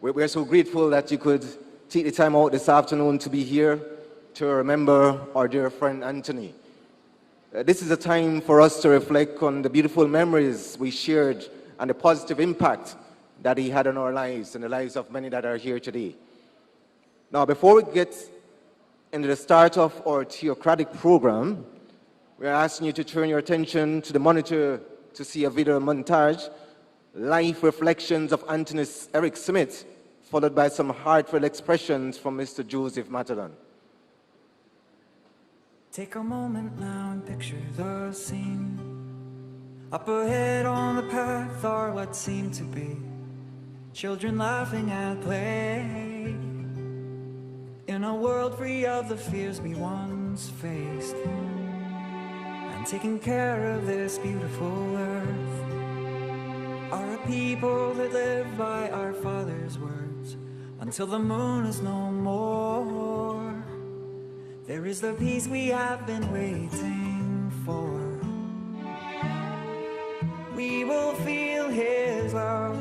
We're so grateful that you could take the time out this afternoon to be here to remember our dear friend Anthony. This is a time for us to reflect on the beautiful memories we shared and the positive impact that he had on our lives and the lives of many that are here today. Now, before we get into the start of our theocratic program, we are asking you to turn your attention to the monitor to see a video montage, Life Reflections of Anthony Eric Smith, followed by some heartfelt expressions from Mr. Joseph Matalan. Take a moment now and picture the scene. Up ahead on the path are what seemed to be children laughing at play, in a world free of the fears we once faced, and taking care of this beautiful earth are a people that live by our Father's words until the moon is no more. There is the peace we have been waiting for. We will feel His love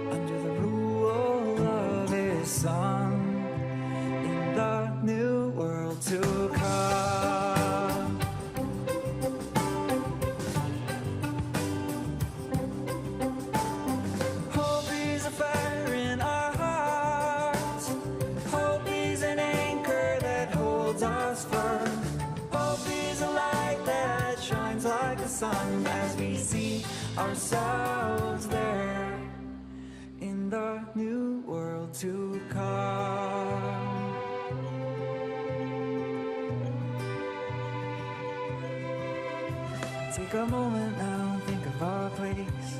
under the rule of His Son in the new world to come. Hope is a fire in our hearts. Hope is an anchor that holds us firm. Hope is a light that shines like the sun as we see ourselves there in the new world to come. Take a moment now and think of our place,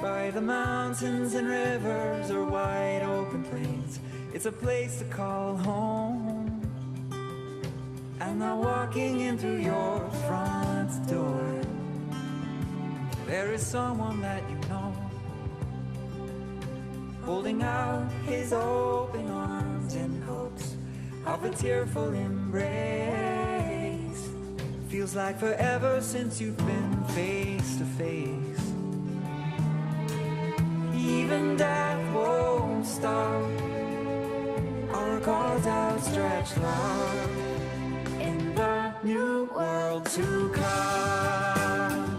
by the mountains and rivers or wide open plains. It's a place to call home. And now walking in through your front door, there is someone that you know, holding out his open arms in hopes of a tearful embrace. Feels like forever since you've been face to face. Even death won't stop our called outstretched love in the new world to come.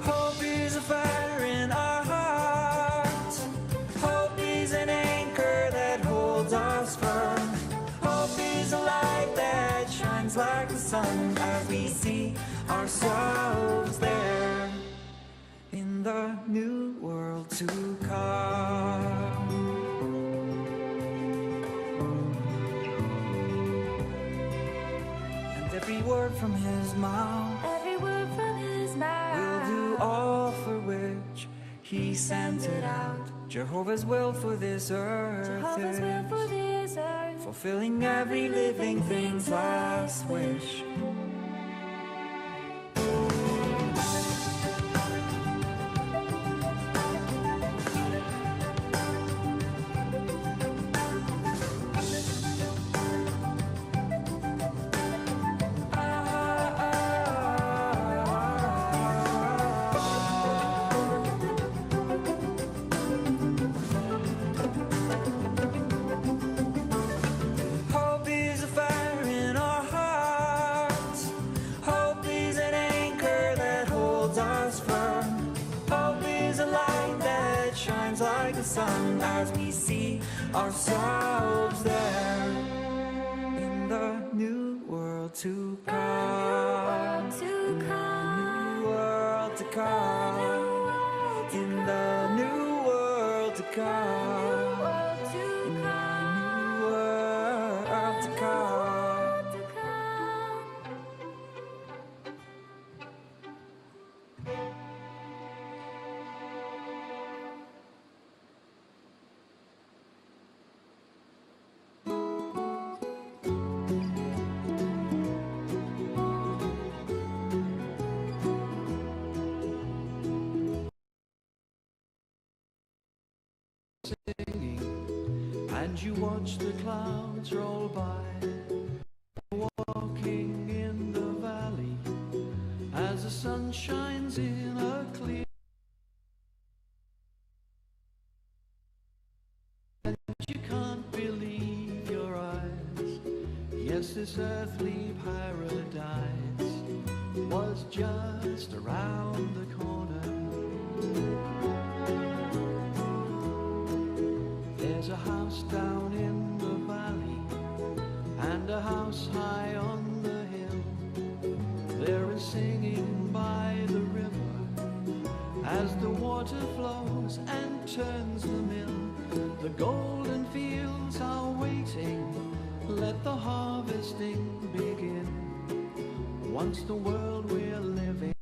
Hope is a fire in our hearts. Hope is an anchor that holds us firm. Hope is a light that shines like the sun as we see ourselves there in the new world to come. And every word from His mouth, will do all for which He sent it out. Jehovah's will for this earth is fulfilling every living thing's last wish. Sun as we see ourselves there in the new world to come. In the new world to come. In the new world to come. In the new world to come. And you watch the clouds roll by, walking in the valley as the sun shines in a clear, and you can't believe your eyes. Yes, this earthly paradise was just around the corner. There's a house down in the valley and a house high on the hill. There is singing by the river as the water flows and turns the mill. The golden fields are waiting, let the harvesting begin. Once the world we're living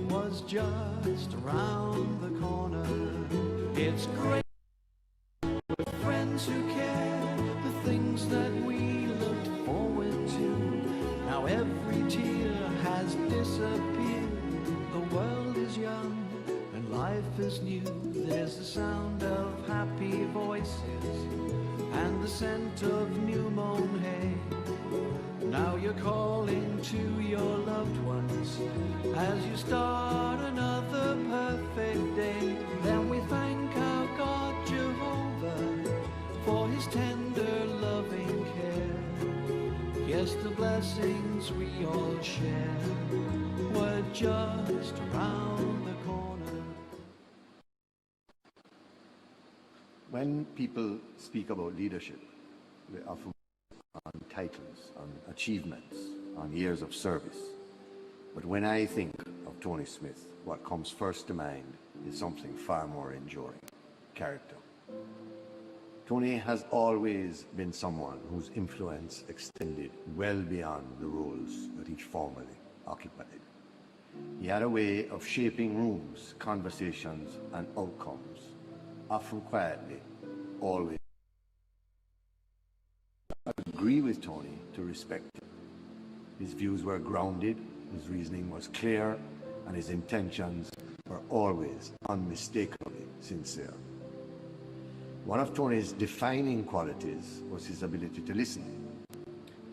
was just around the corner. It's great with friends who care, the things that we looked forward to. Now every tear has disappeared. The world is young and life is new. There's the sound of happy voices and the scent of new mown hay. Now you're calling to your loved ones as you start another perfect day. Then we thank our God Jehovah for his tender loving care. Yes, the blessings we all share were just around the corner. When people speak about leadership, they often on titles, on achievements, on years of service. But when I think of Tony Smith, what comes first to mind is something far more enduring: character. Tony has always been someone whose influence extended well beyond the roles that he formerly occupied. He had a way of shaping rooms, conversations, and outcomes, often quietly, always. I agree with Tony to respect him. His views were grounded, his reasoning was clear, and his intentions were always unmistakably sincere. One of Tony's defining qualities was his ability to listen,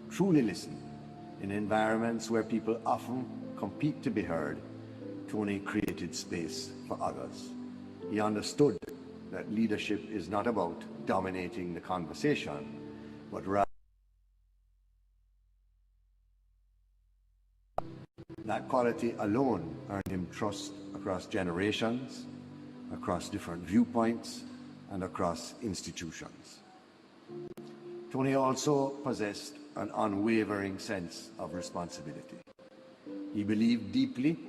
truly listen. In environments where people often compete to be heard, Tony created space for others. He understood that leadership is not about dominating the conversation, but rather that quality alone earned him trust across generations, across different viewpoints, and across institutions. Tony also possessed an unwavering sense of responsibility. He believed deeply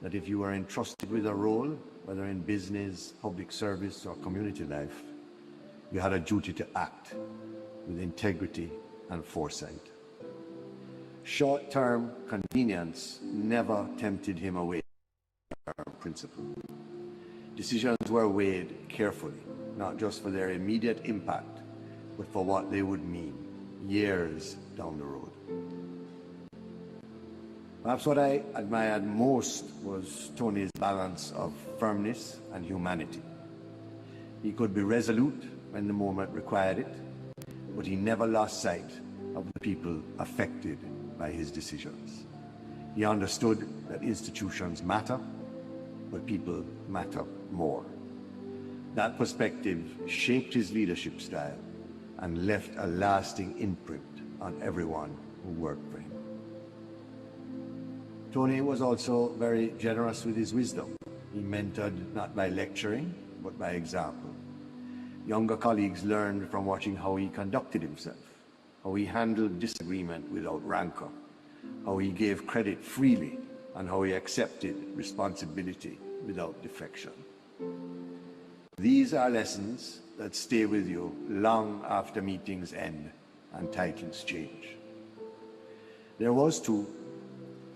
that if you were entrusted with a role, whether in business, public service, or community life, you had a duty to act with integrity and foresight. Short-term convenience never tempted him away from principle. Decisions were weighed carefully, not just for their immediate impact, but for what they would mean years down the road. Perhaps what I admired most was Tony's balance of firmness and humanity. He could be resolute when the moment required it, but he never lost sight of the people affected by his decisions. He understood that institutions matter, but people matter more. That perspective shaped his leadership style and left a lasting imprint on everyone who worked for him. Tony was also very generous with his wisdom. He mentored not by lecturing, but by example. Younger colleagues learned from watching how he conducted himself, how he handled disagreement without rancor, how he gave credit freely, and how he accepted responsibility without defection. These are lessons that stay with you long after meetings end and titles change. There was, too,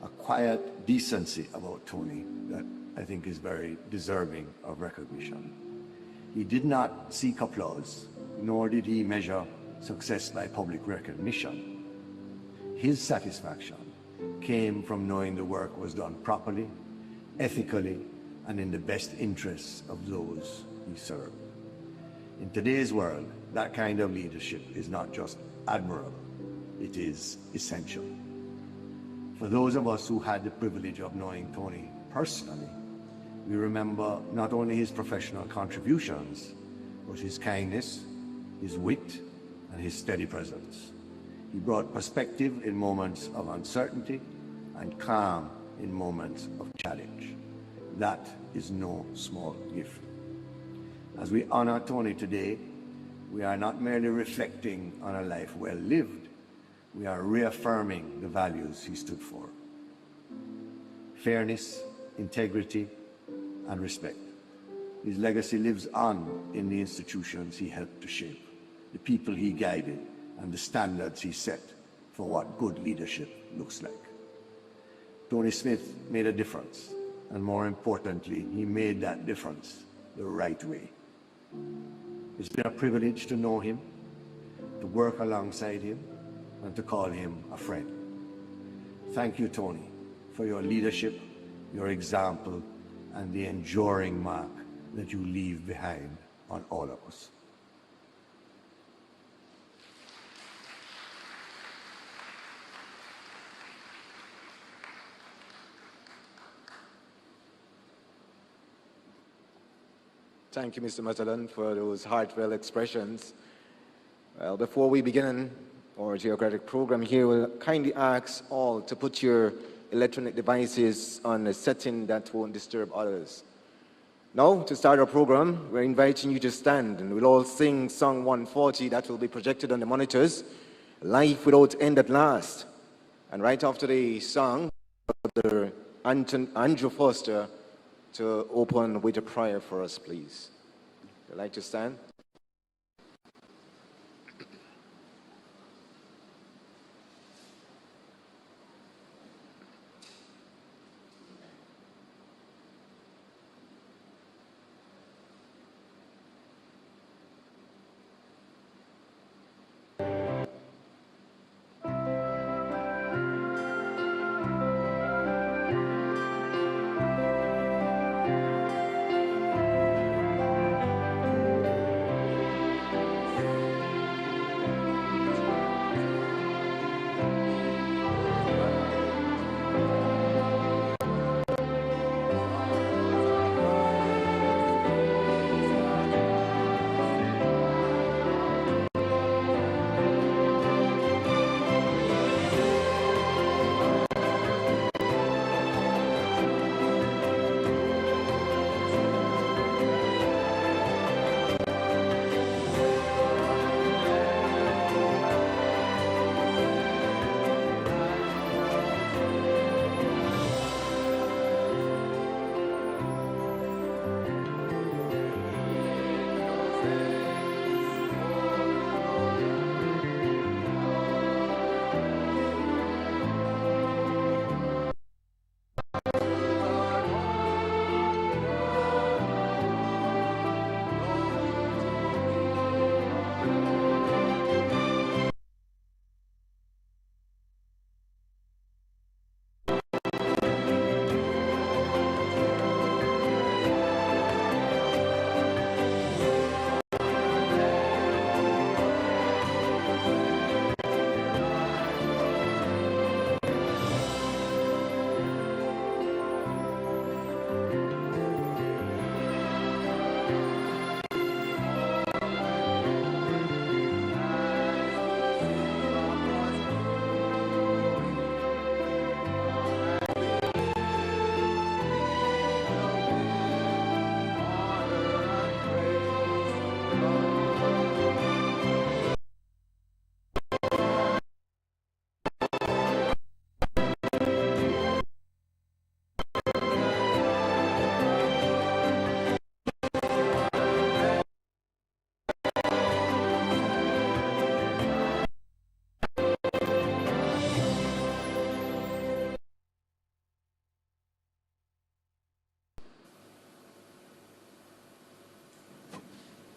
a quiet decency about Tony that I think is very deserving of recognition. He did not seek applause, nor did he measure success by public recognition. His satisfaction came from knowing the work was done properly, ethically, and in the best interests of those he served. In today's world, that kind of leadership is not just admirable, it is essential. For those of us who had the privilege of knowing Tony personally, we remember not only his professional contributions, but his kindness, his wit, and his steady presence. He brought perspective in moments of uncertainty and calm in moments of challenge. That is no small gift. As we honor Tony today, we are not merely reflecting on a life well lived, we are reaffirming the values he stood for. Fairness, integrity, and respect. His legacy lives on in the institutions he helped to shape, the people he guided, and the standards he set for what good leadership looks like. Tony Smith made a difference, and more importantly, he made that difference the right way. It's been a privilege to know him, to work alongside him, and to call him a friend. Thank you, Tony, for your leadership, your example, and the enduring mark that you leave behind on all of us. Thank you, Mr. Matalan, for those heartfelt expressions. Well, before we begin our geographic program here, we'll kindly ask all to put your electronic devices on a setting that won't disturb others. Now, to start our program, we're inviting you to stand, and we'll all sing Song 140 that will be projected on the monitors, Life Without End at Last. And right after the song, Brother Andrew Foster to open with a prayer for us, please. Would you like to stand?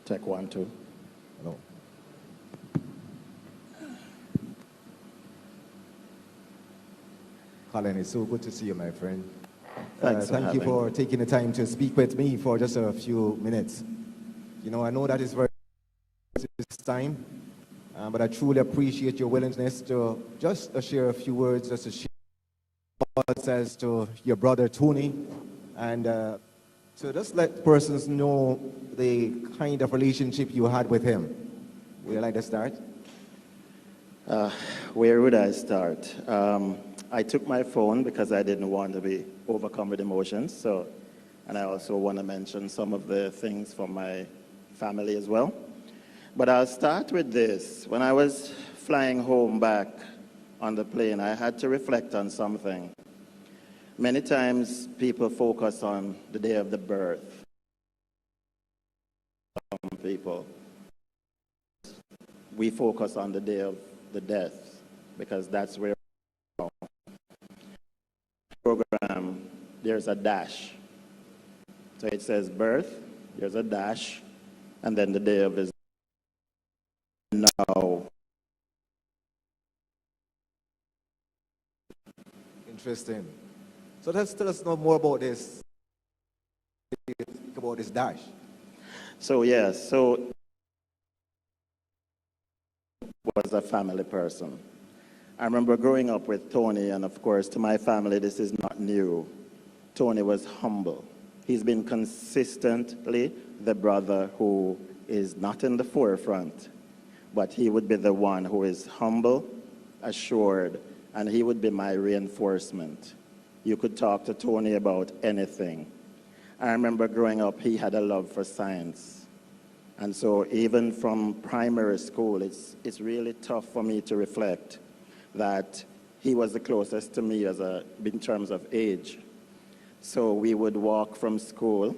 Check 1, 2. Hello. Colin, it's so good to see you, my friend. Thank you for taking the time to speak with me for just a few minutes. You know, I know that it's very this time, but I truly appreciate your willingness to just share a few words, just to share thoughts as to your brother Tony, and so just let persons know the kind of relationship you had with him. Would you like to start? Where would I start? I took my phone because I didn't want to be overcome with emotions. So, and I also want to mention some of the things from my family as well. But I'll start with this. When I was flying home back on the plane, I had to reflect on something. Many times people focus on the day of the birth. Some people, we focus on the day of the death because that's where program there's a dash. So it says birth, there's a dash, and then the day of his now. Interesting. So let's tell us know more about this dash. So yes, so was a family person. I remember growing up with Tony, and of course to my family this is not new. Tony was humble. He's been consistently the brother who is not in the forefront, but he would be the one who is humble, assured, and he would be my reinforcement. You could talk to Tony about anything. I remember growing up, he had a love for science. And so even from primary school, it's really tough for me to reflect that he was the closest to me in terms of age. So we would walk from school,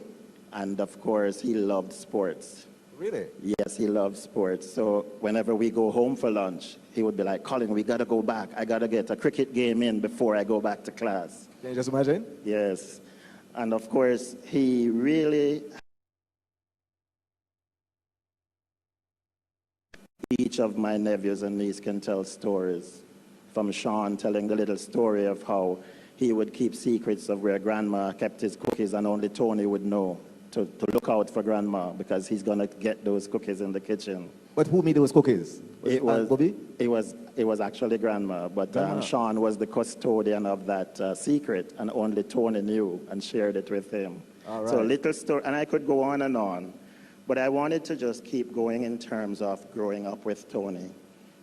and of course, he loved sports. Really? Yes, he loved sports. So whenever we go home for lunch, he would be like, Colin, we got to go back. I got to get a cricket game in before I go back to class. Can you just imagine? Yes. And of course, he really, each of my nephews and nieces can tell stories. From Sean telling the little story of how he would keep secrets of where grandma kept his cookies and only Tony would know to look out for grandma because he's going to get those cookies in the kitchen. But who made those cookies? It was Bobby? It was actually grandma, but Sean was the custodian of that secret, and only Tony knew and shared it with him. All right. So a little story, and I could go on, but I wanted to just keep going in terms of growing up with Tony.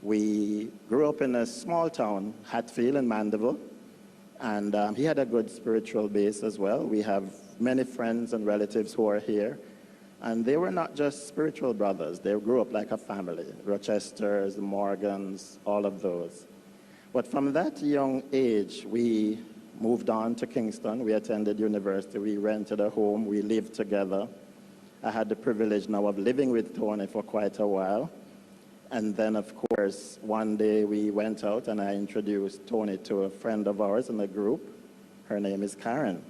We grew up in a small town, Hatfield in Mandeville, and he had a good spiritual base as well. We have many friends and relatives who are here. And they were not just spiritual brothers. They grew up like a family. Rochesters, Morgans, all of those. But from that young age, we moved on to Kingston. We attended university. We rented a home. We lived together. I had the privilege now of living with Tony for quite a while. And then, of course, one day we went out and I introduced Tony to a friend of ours in the group. Her name is Karen.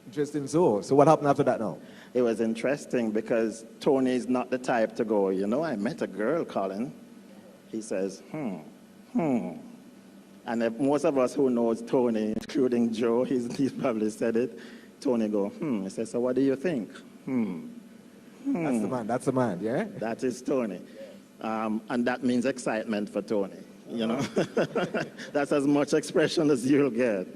Interesting. So what happened after that now? It was interesting because Tony is not the type to go, I met a girl, Colin. He says, And if most of us who knows Tony, including Joe, he's probably said it, Tony go, He says, so what do you think? That's the man, yeah? That is Tony. And that means excitement for Tony, That's as much expression as you'll get.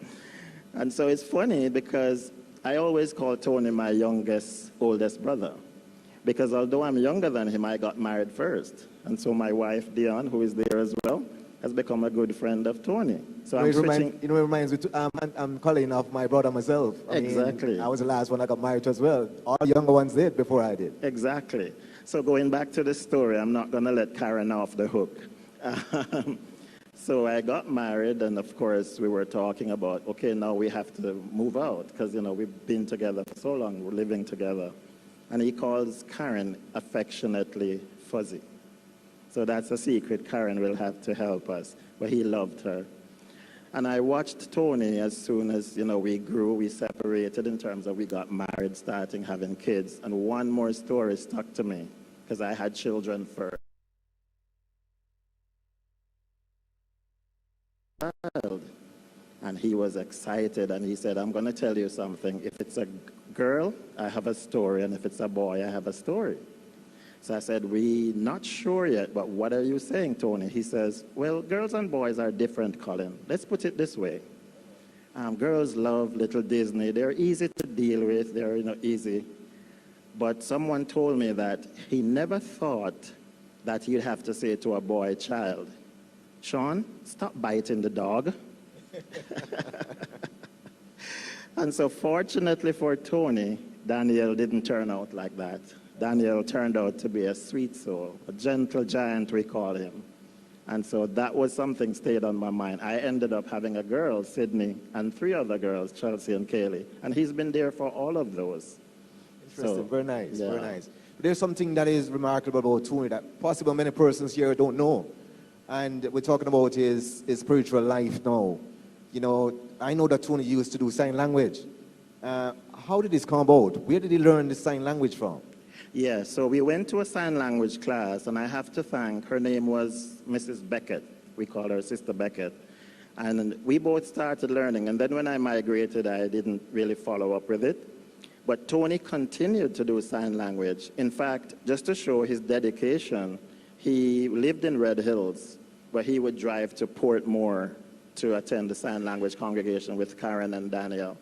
And so it's funny because I always call Tony my oldest brother. Because although I'm younger than him, I got married first. And so my wife, Dion, who is there as well, has become a good friend of Tony. So I'm switching. It reminds me, I'm calling of my brother myself. Exactly. I was the last one I got married to as well. All the younger ones did before I did. Exactly. So going back to the story, I'm not going to let Karen off the hook. So I got married, and of course we were talking about, okay, now we have to move out because, we've been together for so long, we're living together. And he calls Karen affectionately Fuzzy. So that's a secret Karen will have to help us, but he loved her. And I watched Tony as soon as, we grew, we separated in terms of we got married, starting having kids. And one more story stuck to me because I had children first. And he was excited and he said, I'm going to tell you something. If it's a girl, I have a story, and if it's a boy, I have a story. So I said, we're not sure yet, but what are you saying, Tony? He says, well, girls and boys are different, Colin. Let's put it this way. Girls love Little Disney. They're easy to deal with. They're easy. But someone told me that he never thought that he'd have to say to a boy child, Sean, stop biting the dog. And so fortunately for Tony, Daniel didn't turn out like that. Daniel turned out to be a sweet soul, a gentle giant, we call him. And so that was something stayed on my mind. I ended up having a girl, Sydney, and 3 other girls, Chelsea and Kaylee. And he's been there for all of those. Interesting, So, very nice, yeah. very nice. There's something that is remarkable about Tony that possibly many persons here don't know. And we're talking about his spiritual life now. You know, I know that Tony used to do sign language. How did this come about? Where did he learn the sign language from? Yeah, so we went to a sign language class, and I have to thank, her name was Mrs. Beckett. We call her Sister Beckett. And we both started learning, and then when I migrated, I didn't really follow up with it. But Tony continued to do sign language. In fact, just to show his dedication, he lived in Red Hills, but he would drive to Portmore to attend the sign language congregation with Karen and Daniel.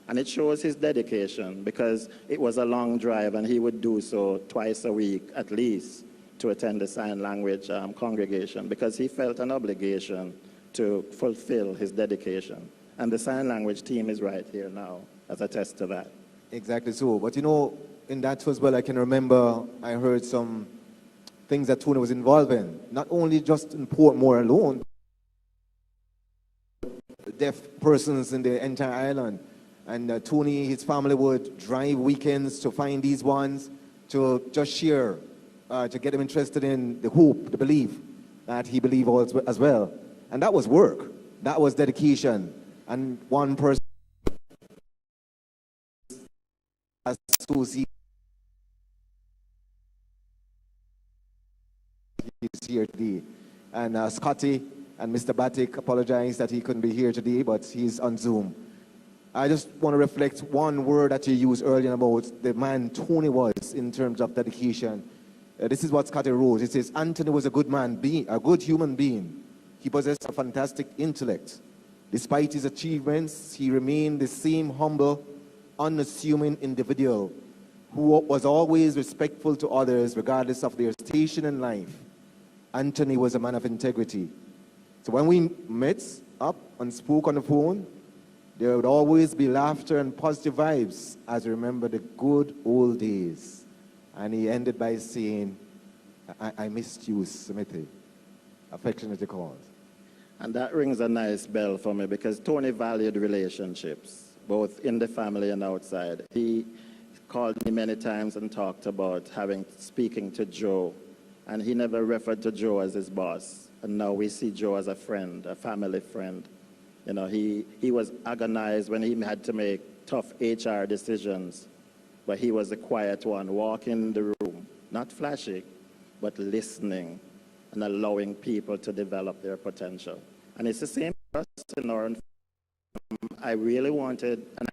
And it shows his dedication because it was a long drive and he would do so twice a week at least to attend the sign language congregation because he felt an obligation to fulfill his dedication. And the sign language team is right here now as a test to that. Exactly so. But you know, in that as well, I can remember I heard some things that Tony was involved in, not only just in Portmore alone, but deaf persons in the entire island. And Tony, his family would drive weekends to find these ones, to just share, to get them interested in the hope, the belief that he believed as well. And that was work. That was dedication. And one person associated is here today. And Scotty and Mr. Batik apologize that he couldn't be here today, but he's on Zoom. I just want to reflect one word that you used earlier about the man Tony was in terms of dedication. This is what Scotty wrote. It says, Anthony was a good man, a good human being. He possessed a fantastic intellect. Despite his achievements, he remained the same humble, unassuming individual who was always respectful to others regardless of their station in life. Anthony was a man of integrity. So when we met up and spoke on the phone, there would always be laughter and positive vibes as we remember the good old days. And he ended by saying, I missed you, Smithy. Affectionately called. And that rings a nice bell for me because Tony valued relationships, both in the family and outside. He called me many times and talked about speaking to Joe. And he never referred to Joe as his boss. And now we see Joe as a friend, a family friend. You know, he was agonized when he had to make tough HR decisions, but he was the quiet one, walking the room, not flashy, but listening and allowing people to develop their potential. And it's the same for us in our own family. I really wanted, and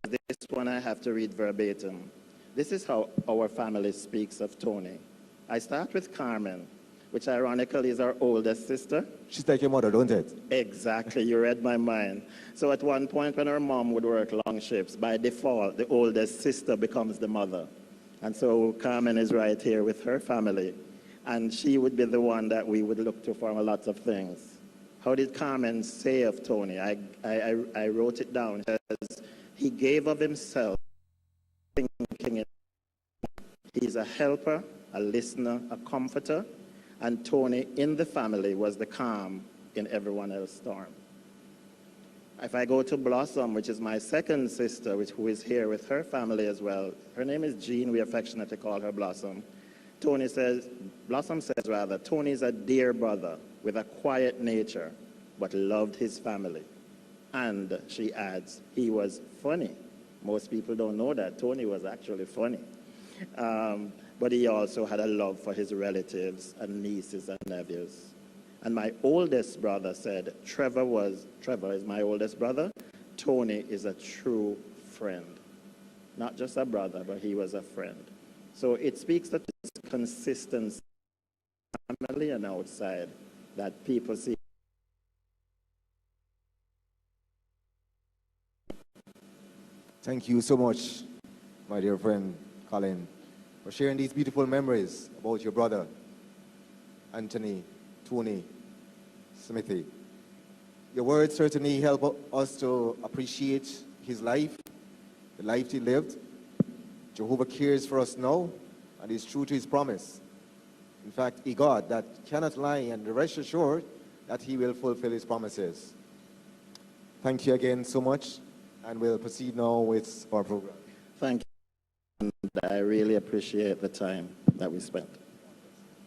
this one I have to read verbatim. This is how our family speaks of Tony. I start with Carmen, which ironically is our oldest sister. She's like your mother, don't it? Exactly, you read my mind. So at one point when her mom would work long shifts, by default, the oldest sister becomes the mother. And so Carmen is right here with her family. And she would be the one that we would look to for lots of things. How did Carmen say of Tony? I wrote it down. It says, he gave of himself, thinking he's a helper, a listener, a comforter, and Tony in the family was the calm in everyone else's storm. If I go to Blossom, which is my second sister, who is here with her family as well, her name is Jean, we affectionately call her Blossom. Blossom says rather, Tony's a dear brother with a quiet nature, but loved his family. And she adds, he was funny. Most people don't know that. Tony was actually funny. But he also had a love for his relatives and nieces and nephews. And my oldest brother said, Trevor is my oldest brother. Tony is a true friend. Not just a brother, but he was a friend. So it speaks of this consistency, family and outside. that people see. Thank you so much, my dear friend Colin, for sharing these beautiful memories about your brother, Anthony, Tony, Smithy. Your words certainly help us to appreciate his life, the life he lived. Jehovah cares for us now and is true to his promise. In fact, a God that cannot lie, and rest assured that he will fulfill his promises. Thank you again so much, and we'll proceed now with our program. Thank you. And I really appreciate the time that we spent.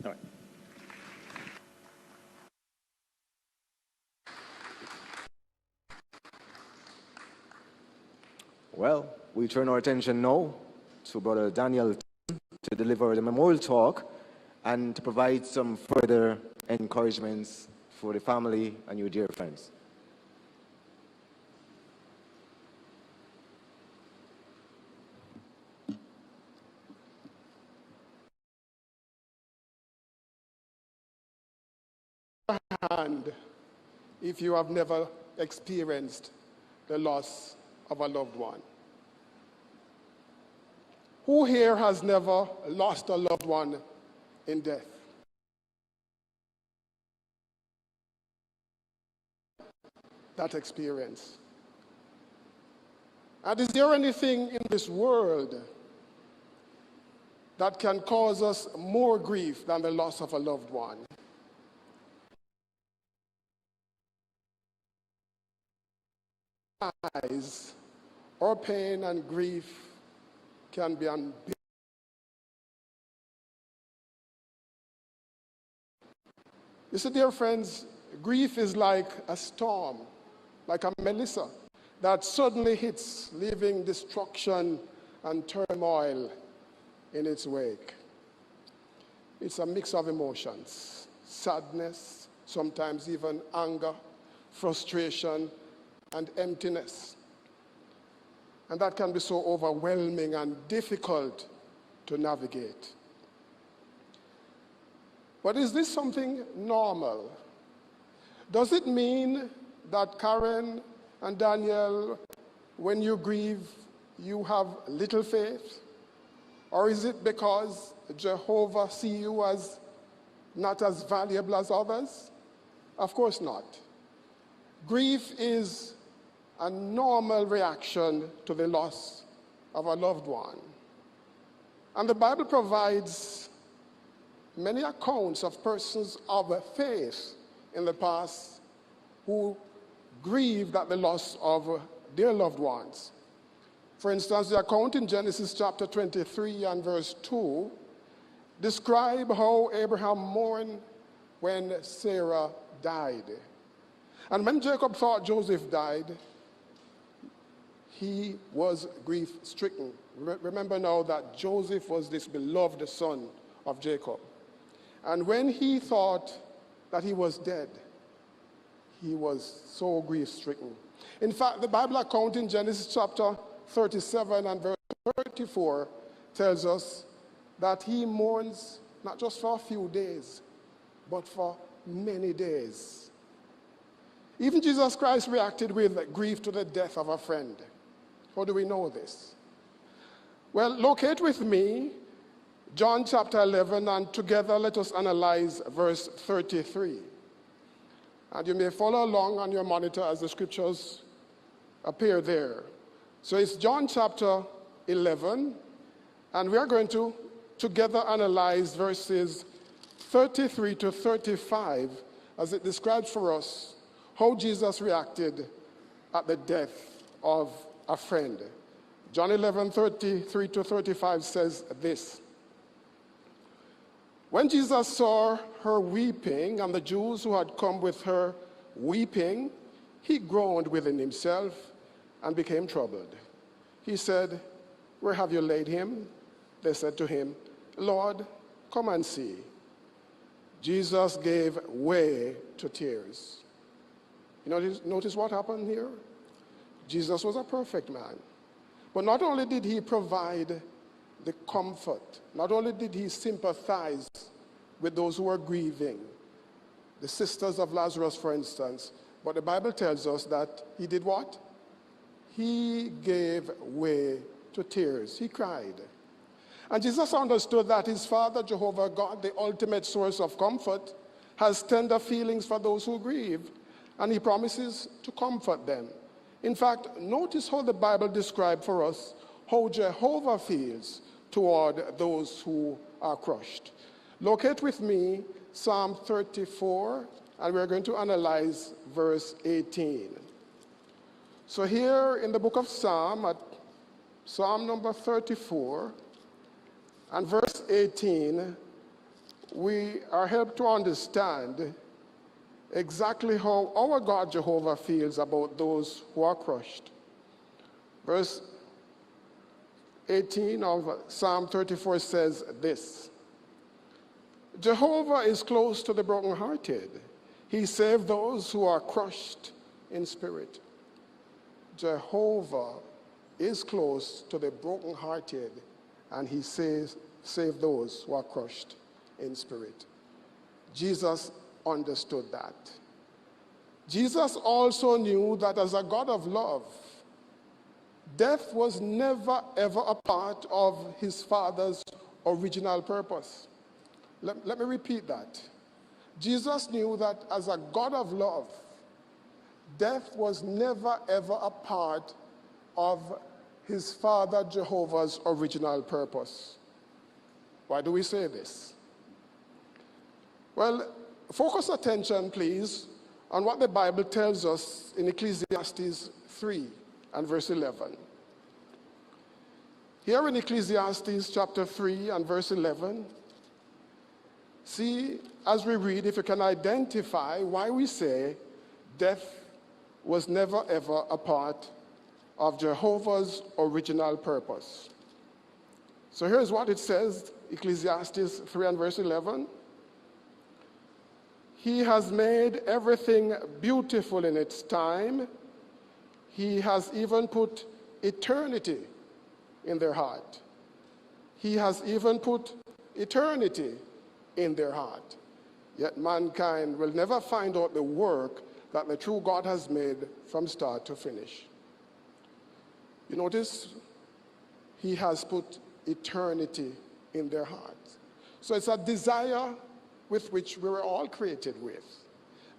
All right. Well, we turn our attention now to Brother Daniel to deliver the memorial talk and to provide some further encouragements for the family and your dear friends. And if you have never experienced the loss of a loved one. Who here has never lost a loved one in death? That experience. And is there anything in this world that can cause us more grief than the loss of a loved one? Our pain and grief can be unbearable. You see, dear friends, grief is like a storm, like a Melissa, that suddenly hits, leaving destruction and turmoil in its wake. It's a mix of emotions, sadness, sometimes even anger, frustration, and emptiness. And that can be so overwhelming and difficult to navigate. But is this something normal? Does it mean that Karen and Daniel, when you grieve, you have little faith? Or is it because Jehovah sees you as not as valuable as others? Of course not. Grief is a normal reaction to the loss of a loved one. And the Bible provides many accounts of persons of faith in the past who grieved at the loss of their loved ones. For instance, the account in Genesis chapter 23 and verse 2 describe how Abraham mourned when Sarah died. And when Jacob thought Joseph died, he was grief-stricken. Remember now that Joseph was this beloved son of Jacob. And when he thought that he was dead, he was so grief-stricken. In fact, the Bible account in Genesis chapter 37 and verse 34 tells us that he mourns not just for a few days, but for many days. Even Jesus Christ reacted with grief to the death of a friend. How do we know this? Well, locate with me John chapter 11, and together let us analyze verse 33. And you may follow along on your monitor as the scriptures appear there. So it's John chapter 11, and we are going to together analyze verses 33 to 35 as it describes for us how Jesus reacted at the death of a friend. John 11, 33 to 35 says this. When Jesus saw her weeping, and the Jews who had come with her weeping, he groaned within himself and became troubled. He said, "Where have you laid him?" They said to him, "Lord, come and see." Jesus gave way to tears. You notice what happened here? Jesus was a perfect man. But not only did he provide the comfort, not only did he sympathize with those who were grieving, the sisters of Lazarus, for instance. But the Bible tells us that he did what? He gave way to tears. He cried. And Jesus understood that his Father, Jehovah God, the ultimate source of comfort, has tender feelings for those who grieve, and he promises to comfort them. In fact, notice how the Bible describes for us how Jehovah feels toward those who are crushed. Locate with me Psalm 34, and we're going to analyze verse 18. So here in the book of Psalm, at Psalm number 34, and verse 18, we are helped to understand exactly how our God Jehovah feels about those who are crushed. Verse 18 of Psalm 34 says this: Jehovah is close to the brokenhearted. He saves those who are crushed in spirit. Jehovah is close to the brokenhearted, and he saves, save those who are crushed in spirit. Jesus understood that. Jesus also knew that as a God of love, death was never ever a part of his Father's original purpose. Let me repeat that. Jesus knew that as a God of love, death was never ever a part of his Father Jehovah's original purpose. Why do we say this? Well, focus attention, please, on what the Bible tells us in Ecclesiastes 3 and verse 11. Here in Ecclesiastes chapter 3 and verse 11, see, as we read, if you can identify why we say death was never ever a part of Jehovah's original purpose. So here's what it says, Ecclesiastes 3 and verse 11. He has made everything beautiful in its time. He has even put eternity in their heart. He has even put eternity in their heart. Yet mankind will never find out the work that the true God has made from start to finish. You notice? He has put eternity in their hearts. So it's a desire with which we were all created with.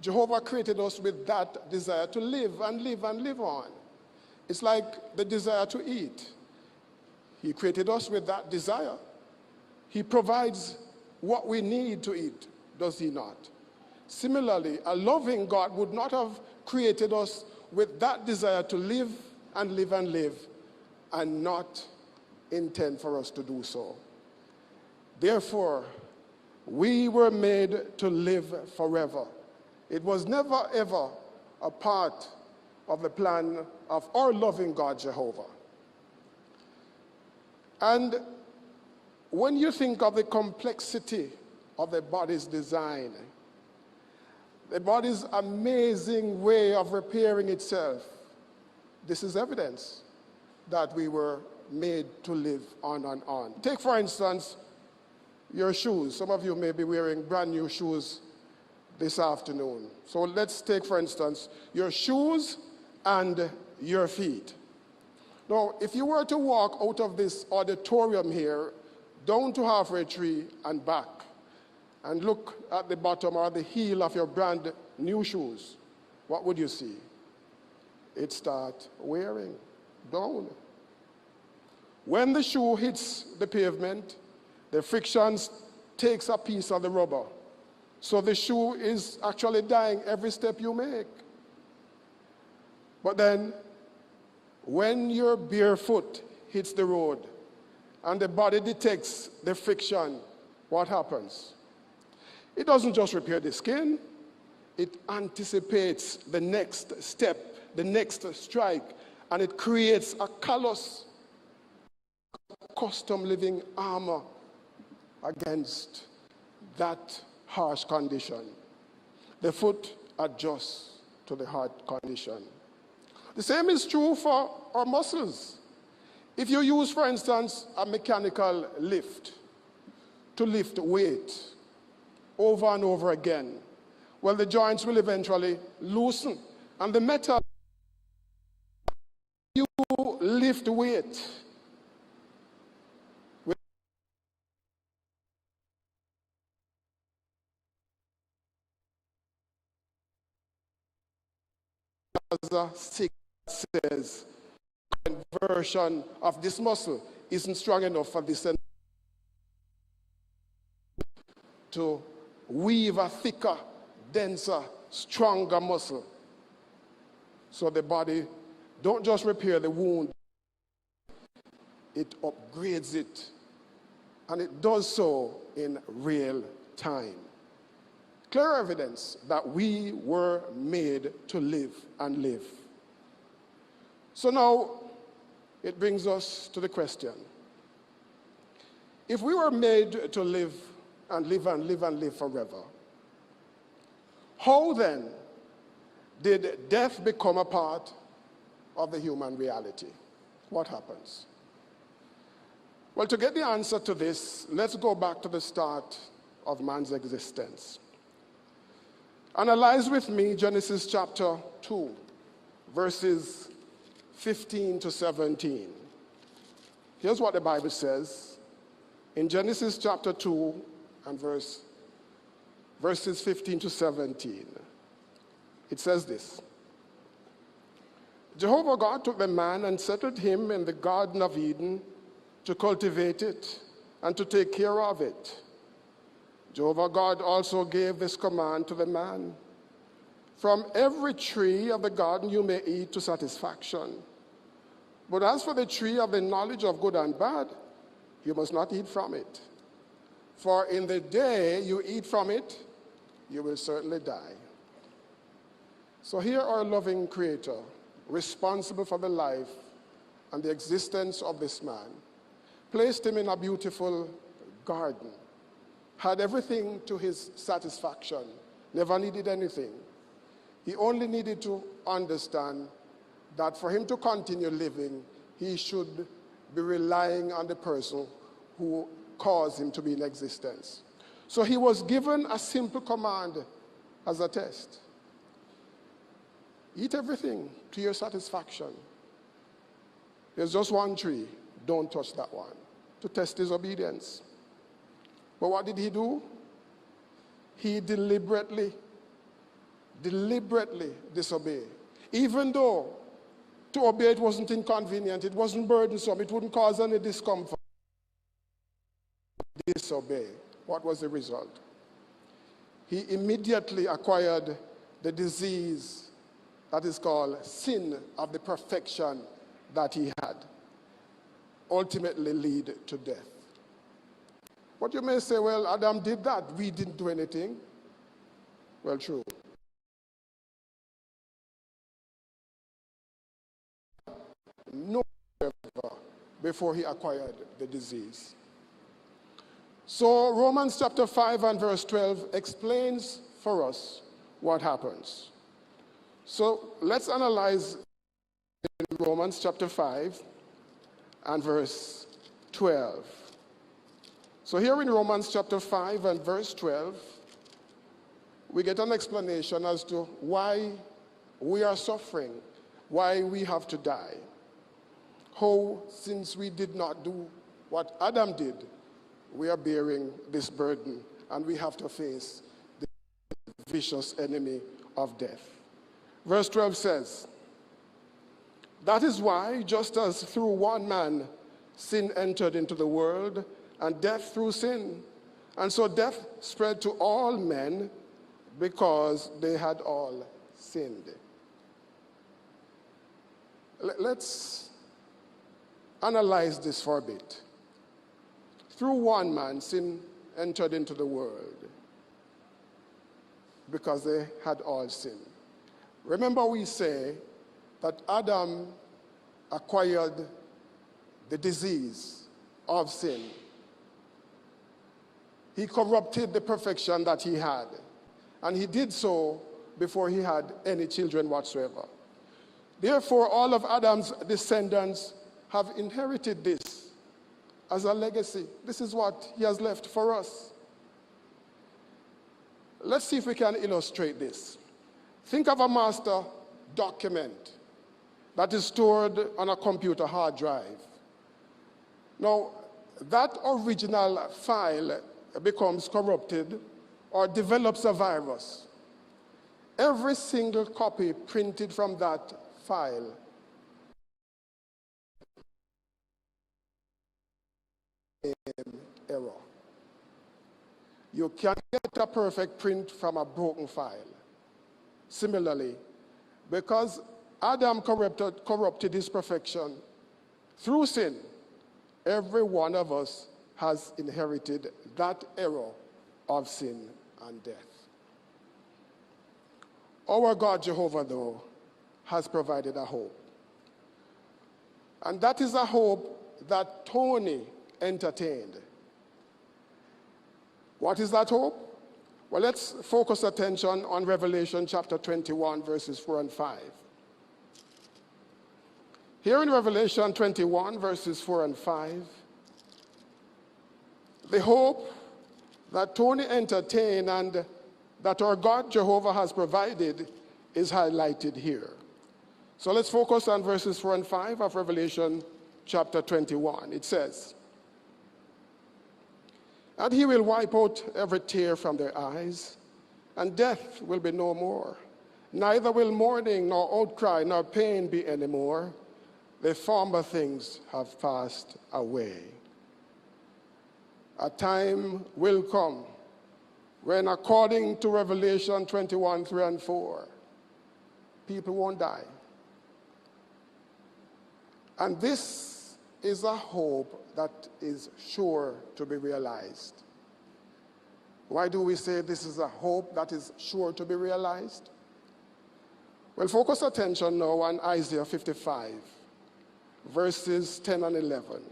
Jehovah created us with that desire to live and live and live on. It's like the desire to eat. He created us with that desire. He provides what we need to eat, does he not? Similarly, a loving God would not have created us with that desire to live and live and live and not intend for us to do so. Therefore, we were made to live forever. It was never ever a part of the plan of our loving God Jehovah. And when you think of the complexity of the body's design, the body's amazing way of repairing itself, this is evidence that we were made to live on and on. Take, for instance, your shoes. Some of you may be wearing brand new shoes this afternoon. So let's take, for instance, your shoes and your feet. Now, if you were to walk out of this auditorium here, down to Halfway Tree and back, and look at the bottom or the heel of your brand new shoes, what would you see? It start wearing down. When the shoe hits the pavement, the friction takes a piece of the rubber. So the shoe is actually dying every step you make. But then, when your bare foot hits the road and the body detects the friction, what happens? It doesn't just repair the skin, it anticipates the next step, the next strike, and it creates a callus, custom living armor against that harsh condition. The foot adjusts to the hard condition. The same is true for our muscles. If you use, for instance, a mechanical lift to lift weight over and over again, well, the joints will eventually loosen. And the metal, you lift weight, as a sick says, conversion of this muscle isn't strong enough for this to weave a thicker, denser, stronger muscle. So the body don't just repair the wound, it upgrades it. And it does so in real time. Clear evidence that we were made to live and live. So now it brings us to the question. If we were made to live and live and live and live forever, how then did death become a part of the human reality? What happens? Well, to get the answer to this, let's go back to the start of man's existence. Analyze with me Genesis chapter 2, verses 15 to 17. Here's what the Bible says in Genesis chapter 2 and verses 15 to 17. It says this: Jehovah God took the man and settled him in the Garden of Eden to cultivate it and to take care of it. Jehovah God also gave this command to the man: From every tree of the garden you may eat to satisfaction. But as for the tree of the knowledge of good and bad, you must not eat from it. For in the day you eat from it, you will certainly die. So here our loving Creator, responsible for the life and the existence of this man, placed him in a beautiful garden, had everything to his satisfaction, never needed anything. He only needed to understand that for him to continue living, he should be relying on the person who caused him to be in existence. So he was given a simple command as a test. Eat everything to your satisfaction. There's just one tree, don't touch that one, to test his obedience. But what did he do? He deliberately disobeyed. Even though to obey it wasn't inconvenient, it wasn't burdensome, it wouldn't cause any discomfort. Disobey. What was the result? He immediately acquired the disease that is called sin of the perfection that he had, ultimately lead to death. But you may say, well, Adam did that, we didn't do anything. Well, true. No ever before he acquired the disease. So Romans chapter 5 and verse 12 explains for us what happens. So let's analyze in Romans chapter 5 and verse 12. So here in Romans chapter 5 and verse 12, we get an explanation as to why we are suffering, why we have to die. How, since we did not do what Adam did, we are bearing this burden and we have to face the vicious enemy of death. Verse 12 says, that is why, just as through one man sin entered into the world, and death through sin, and so death spread to all men because they had all sinned. Let's analyze this for a bit. Through one man, sin entered into the world because they had all sinned. Remember, we say that Adam acquired the disease of sin. He corrupted the perfection that he had, and he did so before he had any children whatsoever. Therefore, all of Adam's descendants have inherited this as a legacy. This is what he has left for us. Let's see if we can illustrate this. Think of a master document that is stored on a computer hard drive. Now, that original file becomes corrupted or develops a virus. Every single copy printed from that file error. You can't get a perfect print from a broken file. Similarly, because Adam corrupted his perfection through sin, every one of us has inherited that error of sin and death. Our God Jehovah, though, has provided a hope. And that is a hope that Tony entertained. What is that hope? Well, let's focus attention on Revelation chapter 21, verses 4 and 5. Here in Revelation 21, verses 4 and 5, the hope that Tony entertained and that our God Jehovah has provided is highlighted here. So let's focus on verses 4 and 5 of Revelation chapter 21. It says, "And he will wipe out every tear from their eyes, and death will be no more. Neither will mourning, nor outcry, nor pain be any more. The former things have passed away." A time will come when, according to Revelation 21, 3 and 4, people won't die. And this is a hope that is sure to be realized. Why do we say this is a hope that is sure to be realized? Well, focus attention now on Isaiah 55, verses 10 and 11.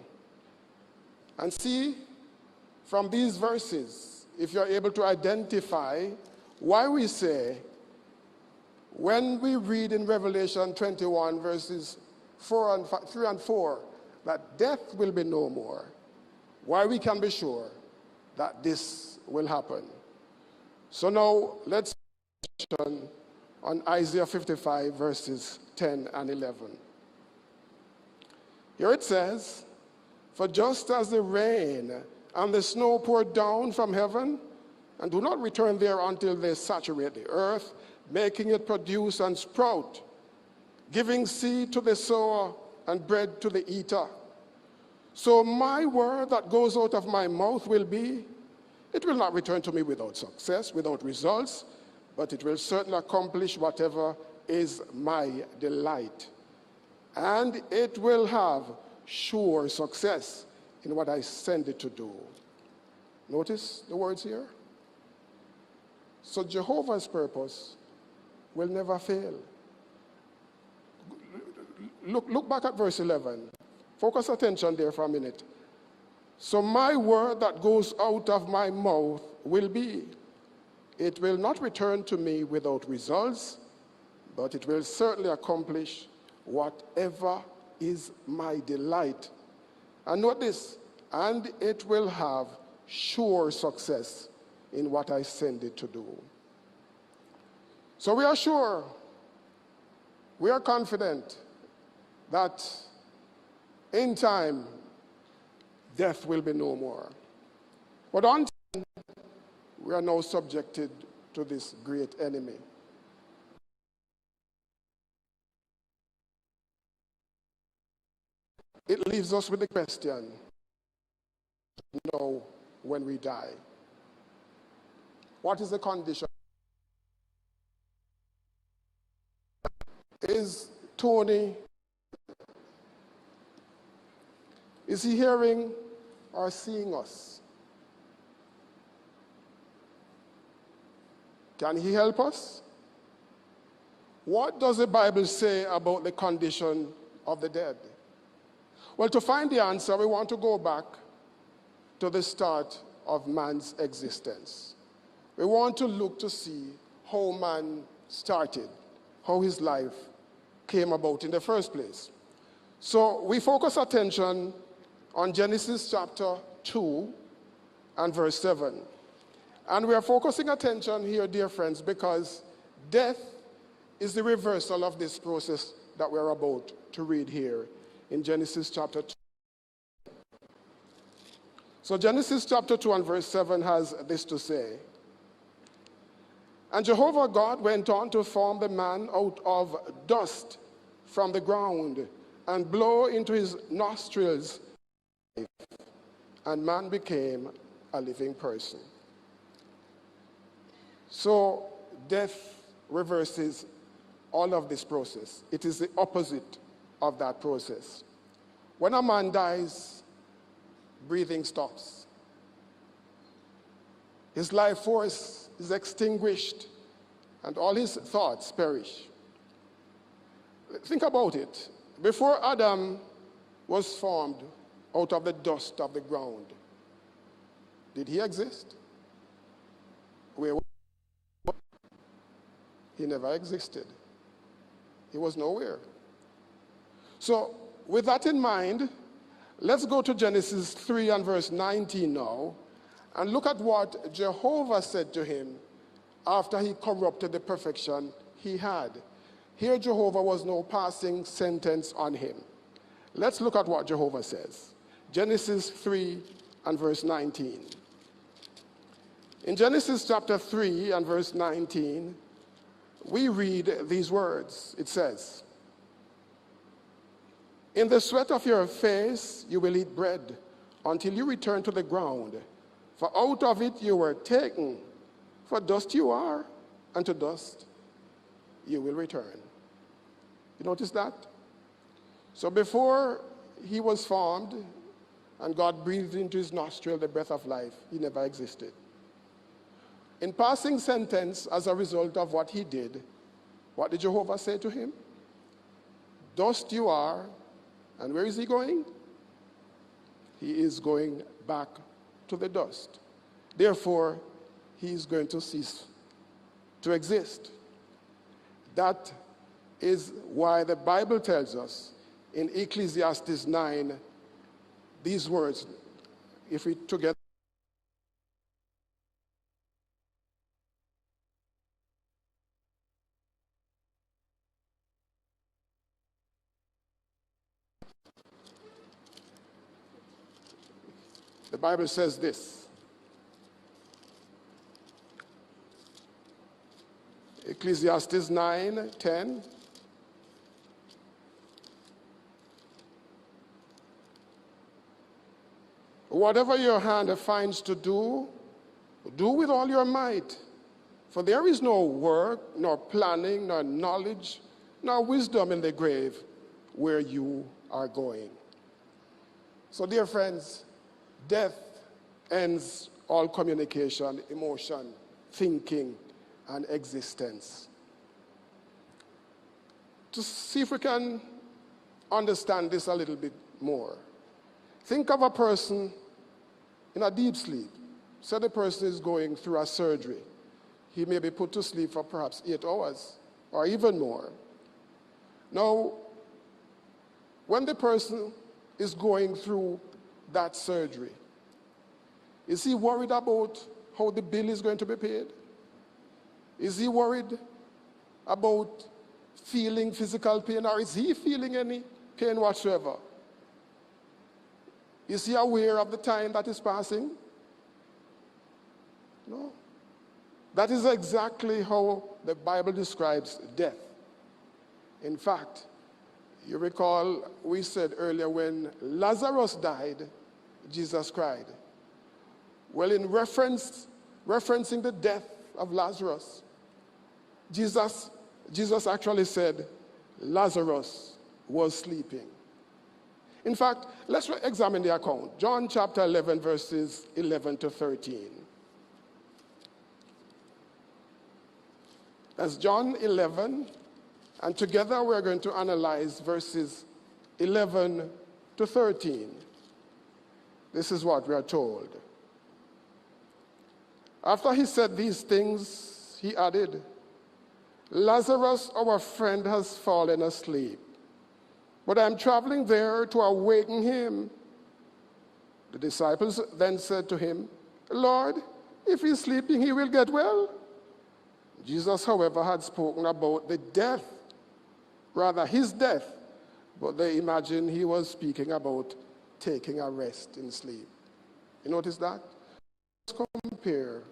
And see from these verses if you're able to identify why we say, when we read in Revelation 21, verses 3 and 4, that death will be no more, why we can be sure that this will happen. So now let's turn on Isaiah 55, verses 10 and 11. Here it says, "For just as the rain and the snow pour down from heaven, and do not return there until they saturate the earth, making it produce and sprout, giving seed to the sower and bread to the eater, so my word that goes out of my mouth will be, it will not return to me without success, without results, but it will certainly accomplish whatever is my delight. And it will have sure success in what I send it to do." Notice the words here. So Jehovah's purpose will never fail. Look back at verse 11. Focus attention there for a minute. "So my word that goes out of my mouth will be, it will not return to me without results, but it will certainly accomplish whatever is my delight." And note this, "and it will have sure success in what I send it to do." So we are sure, we are confident that in time, death will be no more. But until then, we are now subjected to this great enemy. It leaves us with the question, now when we die, what is the condition? Is Tony, is he hearing or seeing us? Can he help us? What does the Bible say about the condition of the dead? Well, to find the answer, we want to go back to the start of man's existence. We want to look to see how man started, how his life came about in the first place. So we focus attention on Genesis chapter 2 and verse 7. And we are focusing attention here, dear friends, because death is the reversal of this process that we're about to read here in Genesis chapter 2. So Genesis chapter 2 and verse 7 has this to say. And Jehovah God went on to form the man out of dust from the ground and blow into his nostrils, and man became a living person. So death reverses all of this process. It is the opposite of that process. When a man dies, breathing stops. His life force is extinguished and all his thoughts perish. Think about it. Before Adam was formed out of the dust of the ground, did he exist? Where was he? He never existed. He was nowhere. So with that in mind, let's go to Genesis 3 and verse 19 now and look at what Jehovah said to him after he corrupted the perfection he had. Here Jehovah was no passing sentence on him. Let's look at what Jehovah says. Genesis 3 and verse 19. In Genesis chapter 3 and verse 19, we read these words. It says, "In the sweat of your face you will eat bread until you return to the ground. For out of it you were taken. For dust you are, and to dust you will return." You notice that? So before he was formed and God breathed into his nostril the breath of life, he never existed. In passing sentence, as a result of what he did, what did Jehovah say to him? Dust you are, and where is he going? He is going back to the dust. Therefore, he is going to cease to exist. That is why the Bible tells us in Ecclesiastes 9 these words. If we together the Bible says this. Ecclesiastes 9:10. Whatever your hand finds to do, do with all your might. For there is no work, nor planning, nor knowledge, nor wisdom in the grave where you are going. So, dear friends, death ends all communication, emotion, thinking, and existence. To see if we can understand this a little bit more, think of a person in a deep sleep. Say the person is going through a surgery. He may be put to sleep for perhaps 8 hours or even more. Now, when the person is going through that surgery, is he worried about how the bill is going to be paid? Is he worried about feeling physical pain, or is he feeling any pain whatsoever? Is he aware of the time that is passing? No. That is exactly how the Bible describes death. In fact, you recall we said earlier when Lazarus died, Jesus cried. Well, in referencing the death of Lazarus, Jesus actually said Lazarus was sleeping. In fact, let's examine the account. John chapter 11, verses 11 to 13. That's John 11, and together we're going to analyze verses 11 to 13. This is what we are told. After he said these things, he added, "Lazarus, our friend, has fallen asleep, but I'm traveling there to awaken him." The disciples then said to him, "Lord, If he's sleeping, he will get well. Jesus, however, had spoken about the death, rather his death, but they imagined he was speaking about taking a rest in sleep. You notice that? Let's compare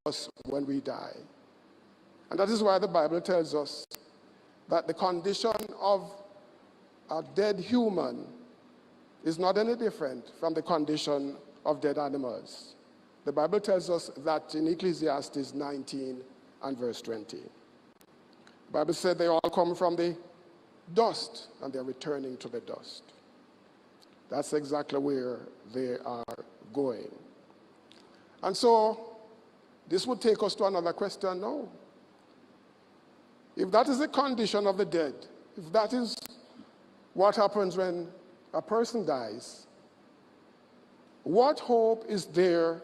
us when we die. And that is why the Bible tells us that the condition of a dead human is not any different from the condition of dead animals. The Bible tells us that in Ecclesiastes 19 and verse 20. The Bible said they all come from the dust and they're returning to the dust. That's exactly where they are going. And so this would take us to another question now. If that is the condition of the dead, if that is what happens when a person dies, what hope is there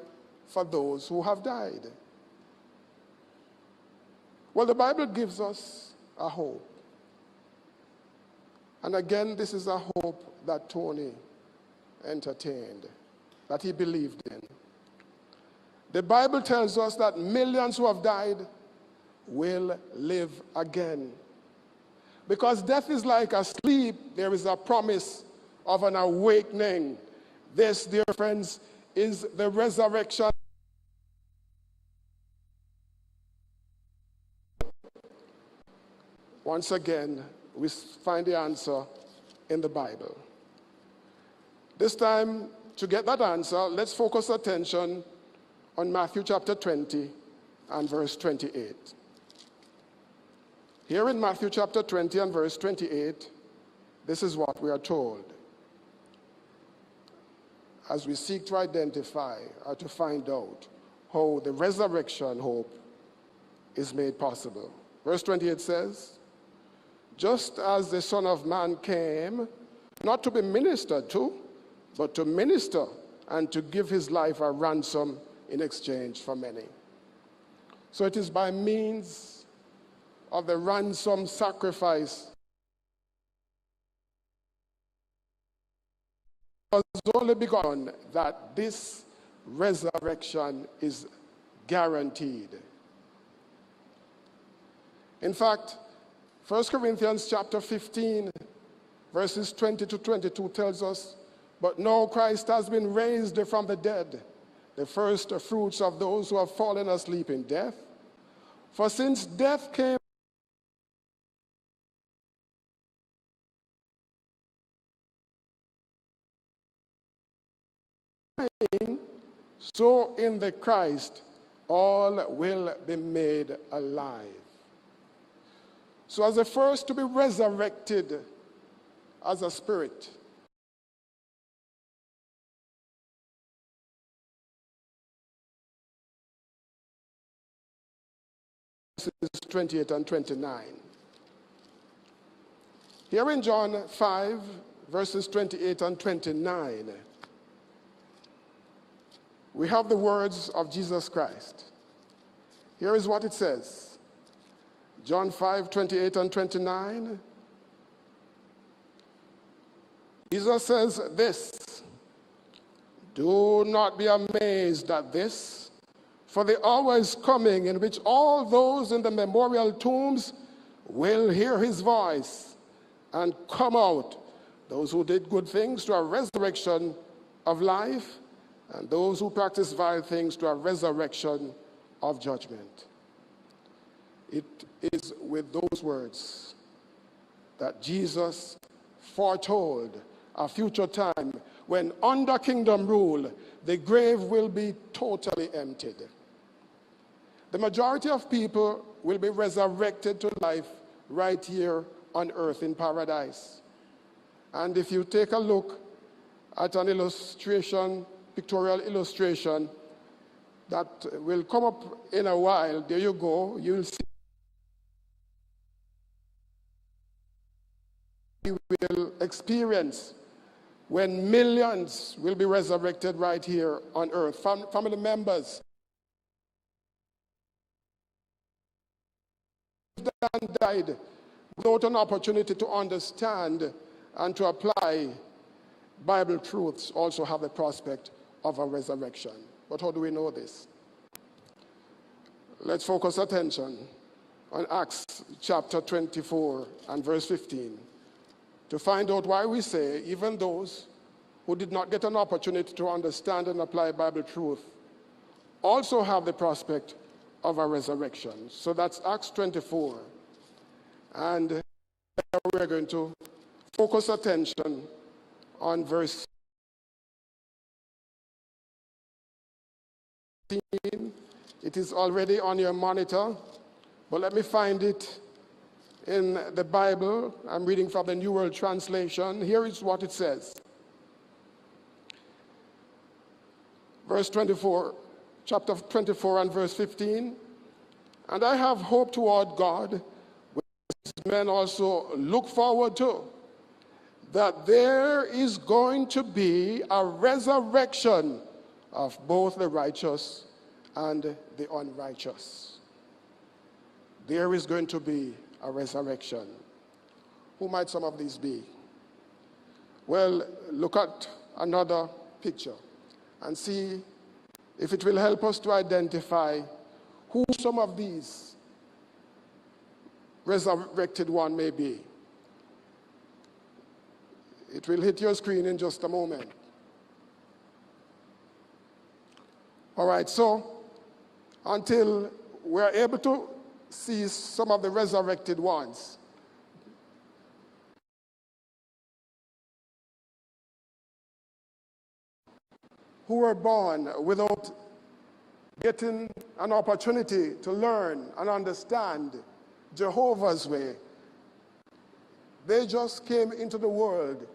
for those who have died? Well, the Bible gives us a hope. And again, this is a hope that Tony entertained, that he believed in. The Bible tells us that millions who have died will live again. Because death is like a sleep, there is a promise of an awakening. This, dear friends, is the resurrection. Once again, we find the answer in the Bible. This time, to get that answer, let's focus attention on Matthew chapter 20 and verse 28. Here in Matthew chapter 20 and verse 28, this is what we are told as we seek to identify or to find out how the resurrection hope is made possible. Verse 28 says, just as the Son of Man came, not to be ministered to, but to minister and to give his life a ransom in exchange for many. So it is by means of the ransom sacrifice was only begun that this resurrection is guaranteed. In fact, 1 Corinthians chapter 15, verses 20 to 22 tells us, but now Christ has been raised from the dead, the first fruits of those who have fallen asleep in death. For since death came, so in the Christ all will be made alive. So as the first to be resurrected as a spirit, verses 28 and 29. Here in John 5, verses 28 and 29, we have the words of Jesus Christ. Here is what it says. John 5, 28 and 29. Jesus says this, do not be amazed at this, for the hour is coming in which all those in the memorial tombs will hear his voice and come out, those who did good things to a resurrection of life, and those who practice vile things to a resurrection of judgment. It is with those words that Jesus foretold a future time when under kingdom rule, the grave will be totally emptied. The majority of people will be resurrected to life right here on earth in paradise. And if you take a look at an illustration, pictorial illustration that will come up in a while, there you go, you'll see we will experience when millions will be resurrected right here on earth. Family members and died without an opportunity to understand and to apply Bible truths also have the prospect of a resurrection. But how do we know this? Let's focus attention on Acts chapter 24 and verse 15 to find out why we say even those who did not get an opportunity to understand and apply Bible truth also have the prospect of a resurrection. So that's Acts 24. And we're going to focus attention on verse 15. It is already on your monitor, but let me find it in the Bible. I'm reading from the New World Translation. Here is what it says. Verse 24, chapter 24 and verse 15. And I have hope toward God, which men also look forward to, that there is going to be a resurrection of both the righteous and the unrighteous. There is going to be a resurrection. Who might some of these be? Well, look at another picture and see if it will help us to identify who some of these resurrected one may be. It will hit your screen in just a moment. All right, so until we're able to see some of the resurrected ones, who were born without getting an opportunity to learn and understand Jehovah's way. They just came into the world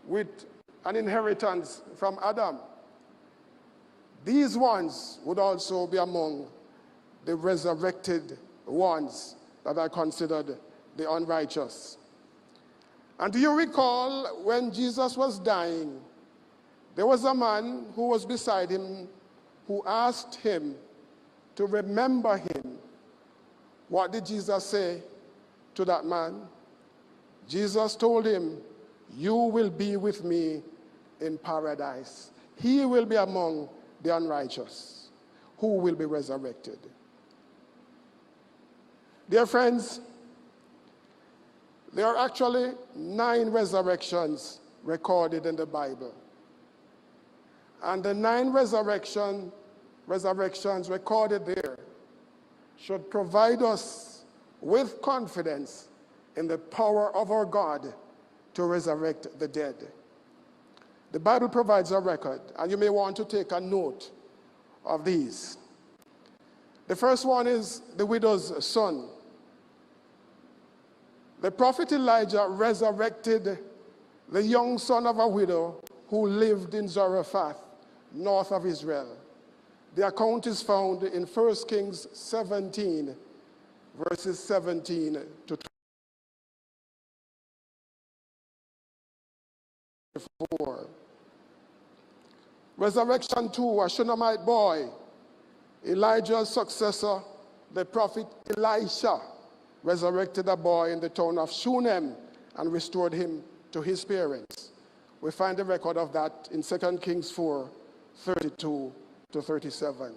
with an inheritance from Adam. These ones would also be among the resurrected ones that are considered the unrighteous. And do you recall when Jesus was dying, there was a man who was beside him who asked him to remember him. What did Jesus say to that man? Jesus told him, "You will be with me in paradise." He will be among the unrighteous who will be resurrected. Dear friends, there are actually 9 resurrections recorded in the Bible. And the 9 resurrections recorded there should provide us with confidence in the power of our God to resurrect the dead. The Bible provides a record, and you may want to take a note of these. The first one is the widow's son. The prophet Elijah resurrected the young son of a widow who lived in Zarephath, north of Israel. The account is found in 1 Kings 17, verses 17 to 24. Resurrection 2, a Shunammite boy, Elijah's successor, the prophet Elisha, resurrected a boy in the town of Shunem and restored him to his parents. We find the record of that in 2 Kings 4, 32 to 37.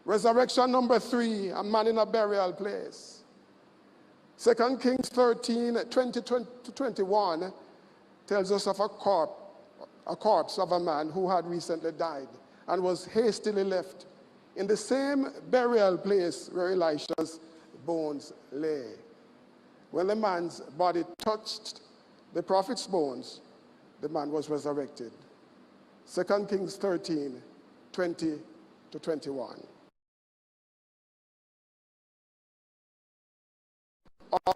Resurrection number 3, a man in a burial place. 2 Kings 13, 20 to 21 tells us of a corpse of a man who had recently died and was hastily left in the same burial place where Elisha's bones lay. When the man's body touched the prophet's bones, the man was resurrected. 2 Kings 13, 20 to 21.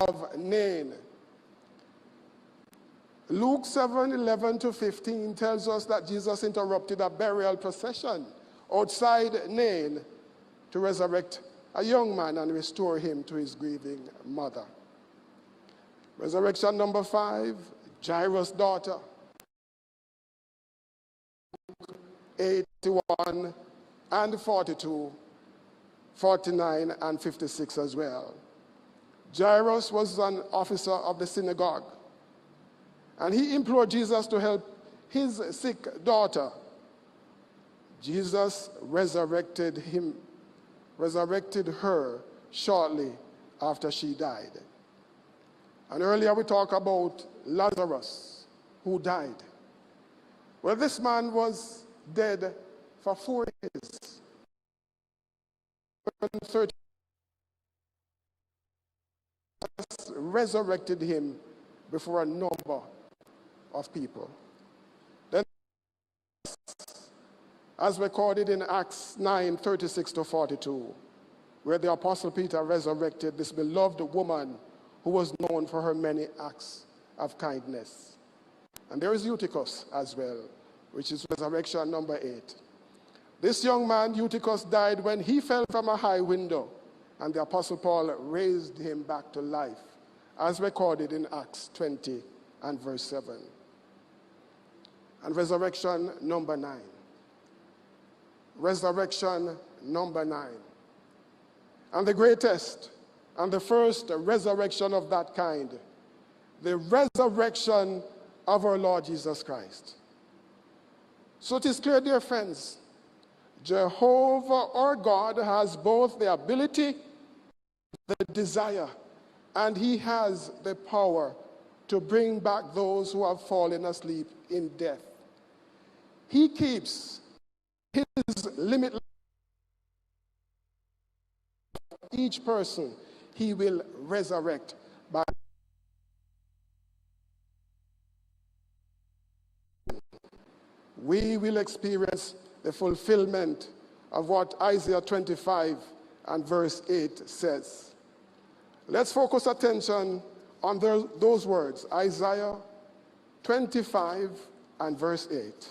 Of Nain. Luke 7, 11 to 15 tells us that Jesus interrupted a burial procession outside Nain to resurrect a young man and restore him to his grieving mother. Resurrection number 5, Jairus' daughter. 81 and 42, 49 and 56 as well. Jairus was an officer of the synagogue. and he implored Jesus to help his sick daughter. Jesus resurrected her shortly after she died. And earlier we talked about Lazarus, who died. Well, this man was dead for 4 years. 30 resurrected him before a number of people. Then, as recorded in Acts 9:36-42, where the Apostle Peter resurrected this beloved woman who was known for her many acts of kindness. And there is Eutychus as well, which is resurrection number 8. This young man, Eutychus, died when he fell from a high window, and the Apostle Paul raised him back to life, as recorded in Acts 20 and verse 7. And resurrection number 9. Resurrection number 9. And the greatest and the first resurrection of that kind, the resurrection of our Lord Jesus Christ. So it is clear, dear friends, Jehovah our God has both the ability, the desire, and he has the power to bring back those who have fallen asleep in death. He keeps his limitless each person he will resurrect by. We will experience the fulfillment of what Isaiah 25 and verse 8 says. Let's focus attention on those words, Isaiah 25 and verse 8.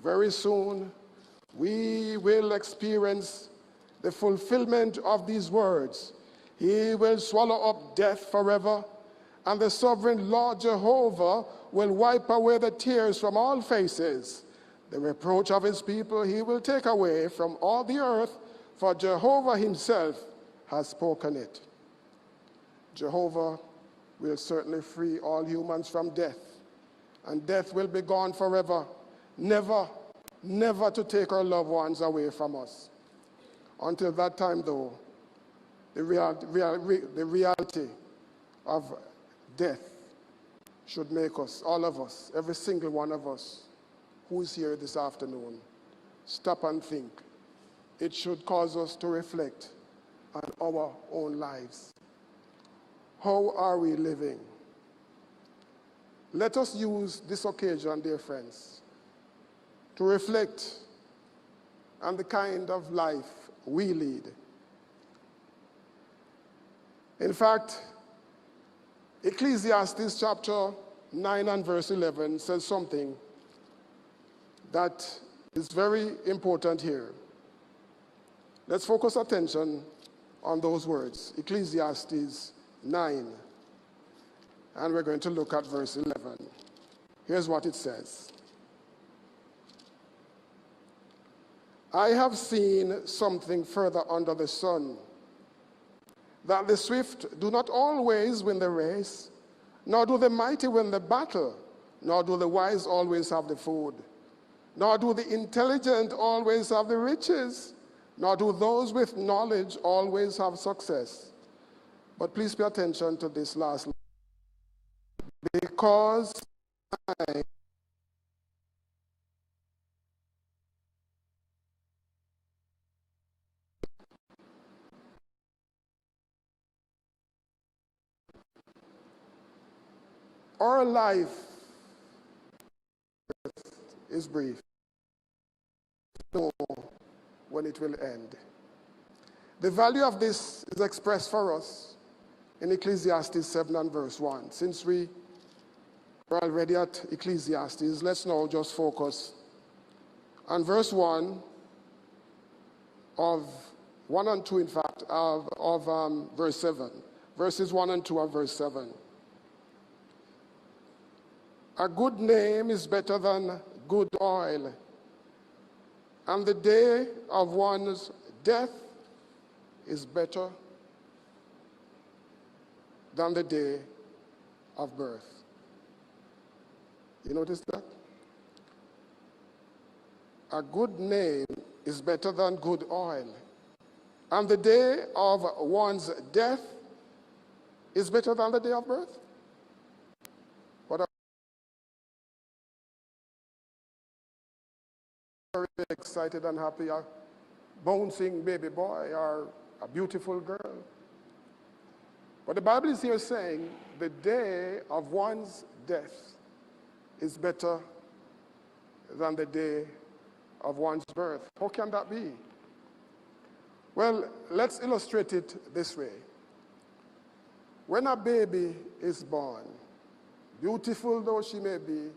Very soon, we will experience the fulfillment of these words. He will swallow up death forever, and the sovereign Lord Jehovah will wipe away the tears from all faces. The reproach of his people he will take away from all the earth, for Jehovah himself has spoken it. Jehovah will certainly free all humans from death, and death will be gone forever, never, never to take our loved ones away from us. Until that time, though, the reality of death should make us, all of us, every single one of us who is here this afternoon, stop and think. It should cause us to reflect on our own lives. How are we living? Let us use this occasion, dear friends, to reflect on the kind of life we lead. In fact, Ecclesiastes chapter 9 and verse 11 says something that is very important here. Let's focus attention on those words, Ecclesiastes 9, and we're going to look at verse 11. Here's what it says. I have seen something further under the sun, that the swift do not always win the race, nor do the mighty win the battle, nor do the wise always have the food, nor do the intelligent always have the riches, nor do those with knowledge always have success. But please pay attention to this last line. Because our life is brief. We don't know when it will end. The value of this is expressed for us in Ecclesiastes 7 and verse 1. Since we are already at Ecclesiastes, let's now just focus on verse 1 of 1 and 2, in fact, of verse 7. Verses 1 and 2 of verse 7. A good name is better than good oil, and the day of one's death is better than the day of birth. You notice that? A good name is better than good oil. And the day of one's death is better than the day of birth. What a very excited and happy, a bouncing baby boy or a beautiful girl. But the Bible is here saying the day of one's death is better than the day of one's birth. How can that be? Well, let's illustrate it this way. When a baby is born, beautiful though she may be,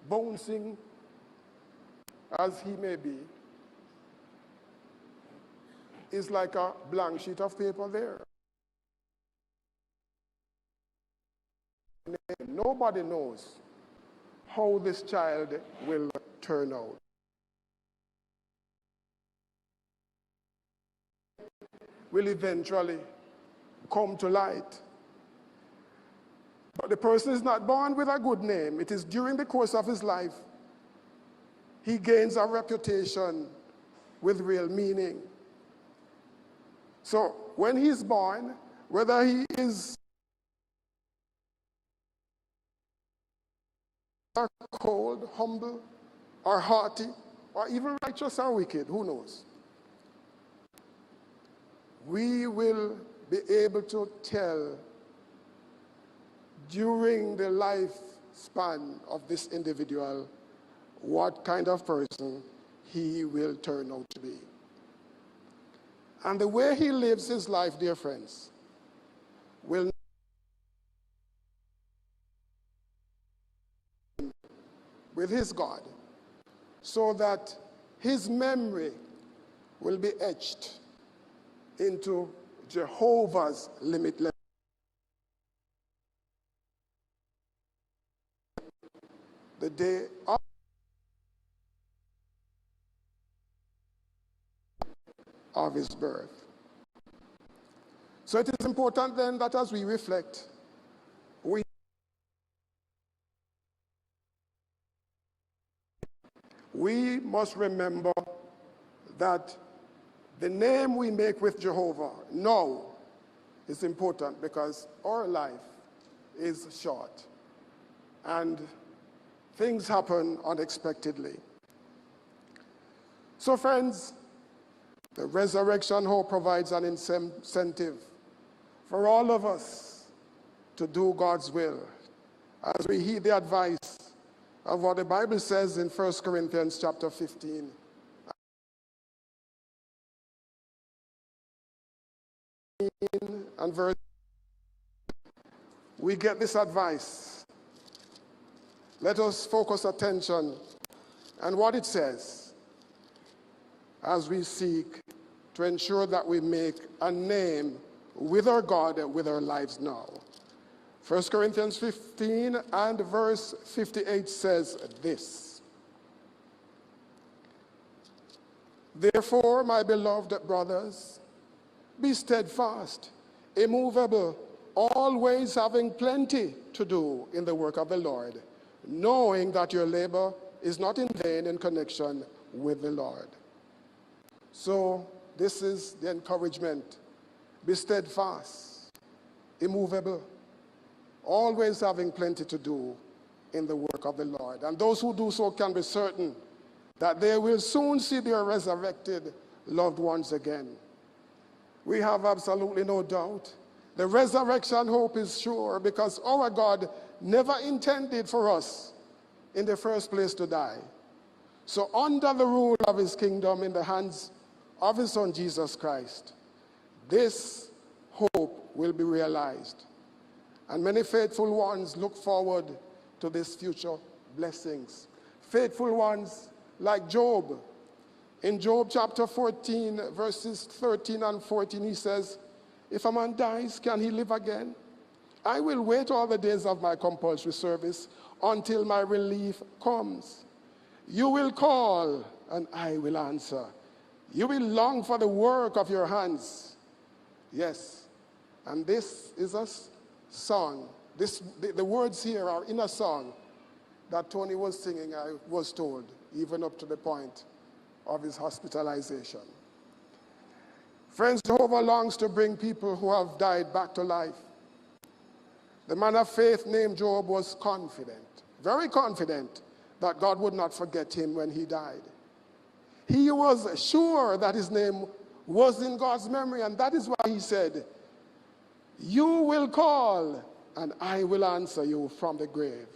bouncing as he may be, is like a blank sheet of paper there. Nobody knows how this child will turn out. Will eventually come to light. But the person is not born with a good name. It is during the course of his life he gains a reputation with real meaning. So when he's born, whether he is cold, humble, or haughty, or even righteous or wicked, who knows? We will be able to tell during the lifespan of this individual what kind of person he will turn out to be. And the way he lives his life, dear friends, will with his God, so that his memory will be etched into Jehovah's limitless. The day of his birth. So it is important then that as we reflect, we must remember that the name we make with Jehovah now is important because our life is short and things happen unexpectedly. So friends, the resurrection hope provides an incentive for all of us to do God's will as we heed the advice of what the Bible says in 1 Corinthians chapter 15. And verse, we get this advice. Let us focus attention on what it says as we seek to ensure that we make a name with our God and with our lives now. 1 Corinthians 15 and verse 58 says this. Therefore, my beloved brothers, be steadfast, immovable, always having plenty to do in the work of the Lord, knowing that your labor is not in vain in connection with the Lord. So this is the encouragement. Be steadfast, immovable, always having plenty to do in the work of the Lord. And those who do so can be certain that they will soon see their resurrected loved ones again. We have absolutely no doubt. The resurrection hope is sure because our God never intended for us in the first place to die. So under the rule of his kingdom in the hands of his Son Jesus Christ, this hope will be realized. And many faithful ones look forward to these future blessings. Faithful ones like Job. In Job chapter 14, verses 13 and 14, he says, if a man dies, can he live again? I will wait all the days of my compulsory service until my relief comes. You will call, and I will answer. You will long for the work of your hands. Yes, and this is a song. The words here are in a song that Tony was singing, I was told, even up to the point of his hospitalization. Friends, Jehovah longs to bring people who have died back to life. The man of faith named Job was confident, very confident, that God would not forget him when he died. He was sure that his name was in God's memory, and that is why he said, "You will call, and I will answer you from the grave."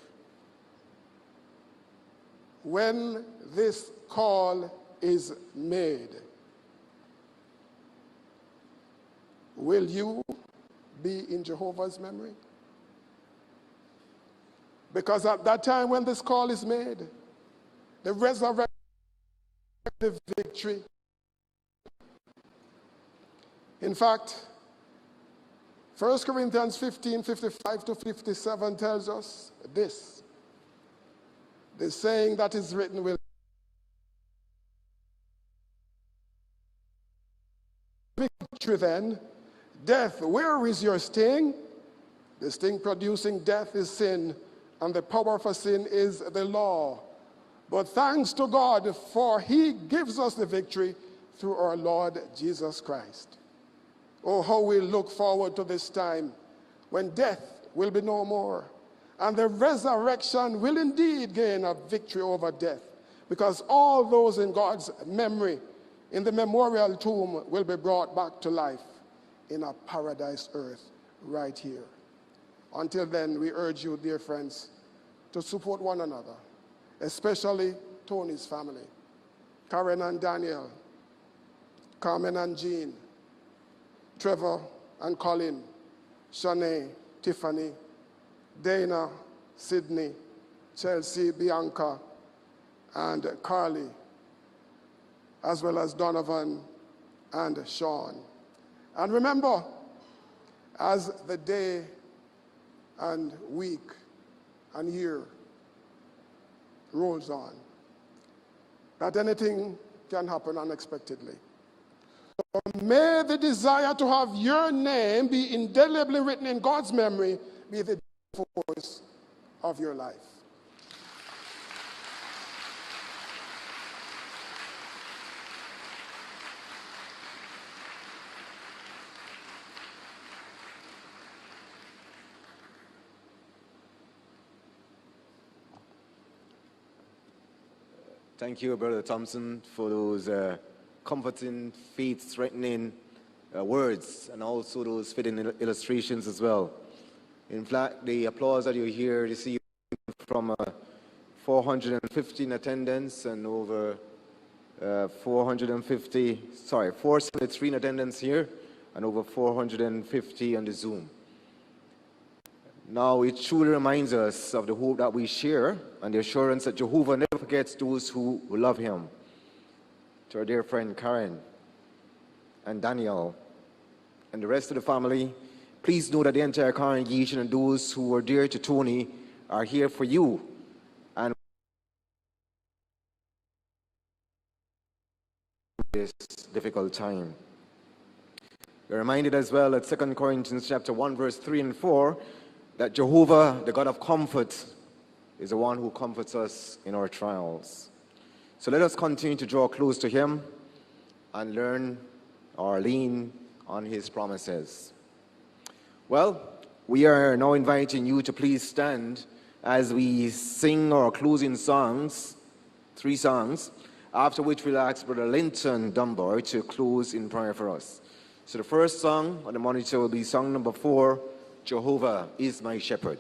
When this call is made, will you be in Jehovah's memory? Because at that time when this call is made, the resurrection, the victory. In fact, 1 Corinthians 15:55-57 tells us this. The saying that is written will victory then. Death, where is your sting? The sting producing death is sin, and the power for sin is the law. But thanks to God, for he gives us the victory through our Lord Jesus Christ. Oh, how we look forward to this time when death will be no more, and the resurrection will indeed gain a victory over death, because all those in God's memory in the memorial tomb will be brought back to life in a paradise earth right here. Until then, we urge you, dear friends, to support one another, especially Tony's family, Karen and Daniel, Carmen and Jean, Trevor and Colin, Shanae, Tiffany, Dana, Sydney, Chelsea, Bianca, and Carly, as well as Donovan and Sean. And remember, as the day and week and year rolls on, that anything can happen unexpectedly. So may the desire to have your name be indelibly written in God's memory be the force of your life. Thank you, Brother Thompson, for those comforting, faith-strengthening words, and also those fitting illustrations as well. In fact, the applause that you hear received from 415 attendance and over 473 in attendance here, and over 450 on the Zoom. Now, it truly reminds us of the hope that we share and the assurance that Jehovah never forgets those who love him. To our dear friend Karen and Daniel and the rest of the family, please know that the entire congregation and those who were dear to Tony are here for you. And this difficult time. We're reminded as well at 2 Corinthians chapter 1, verse 3 and 4, that Jehovah, the God of comfort, is the one who comforts us in our trials. So let us continue to draw close to him and learn or lean on his promises. Well, we are now inviting you to please stand as we sing our closing songs, 3 songs, after which we'll ask Brother Linton Dunbar to close in prayer for us. So the first song on the monitor will be song number 4, Jehovah is my shepherd.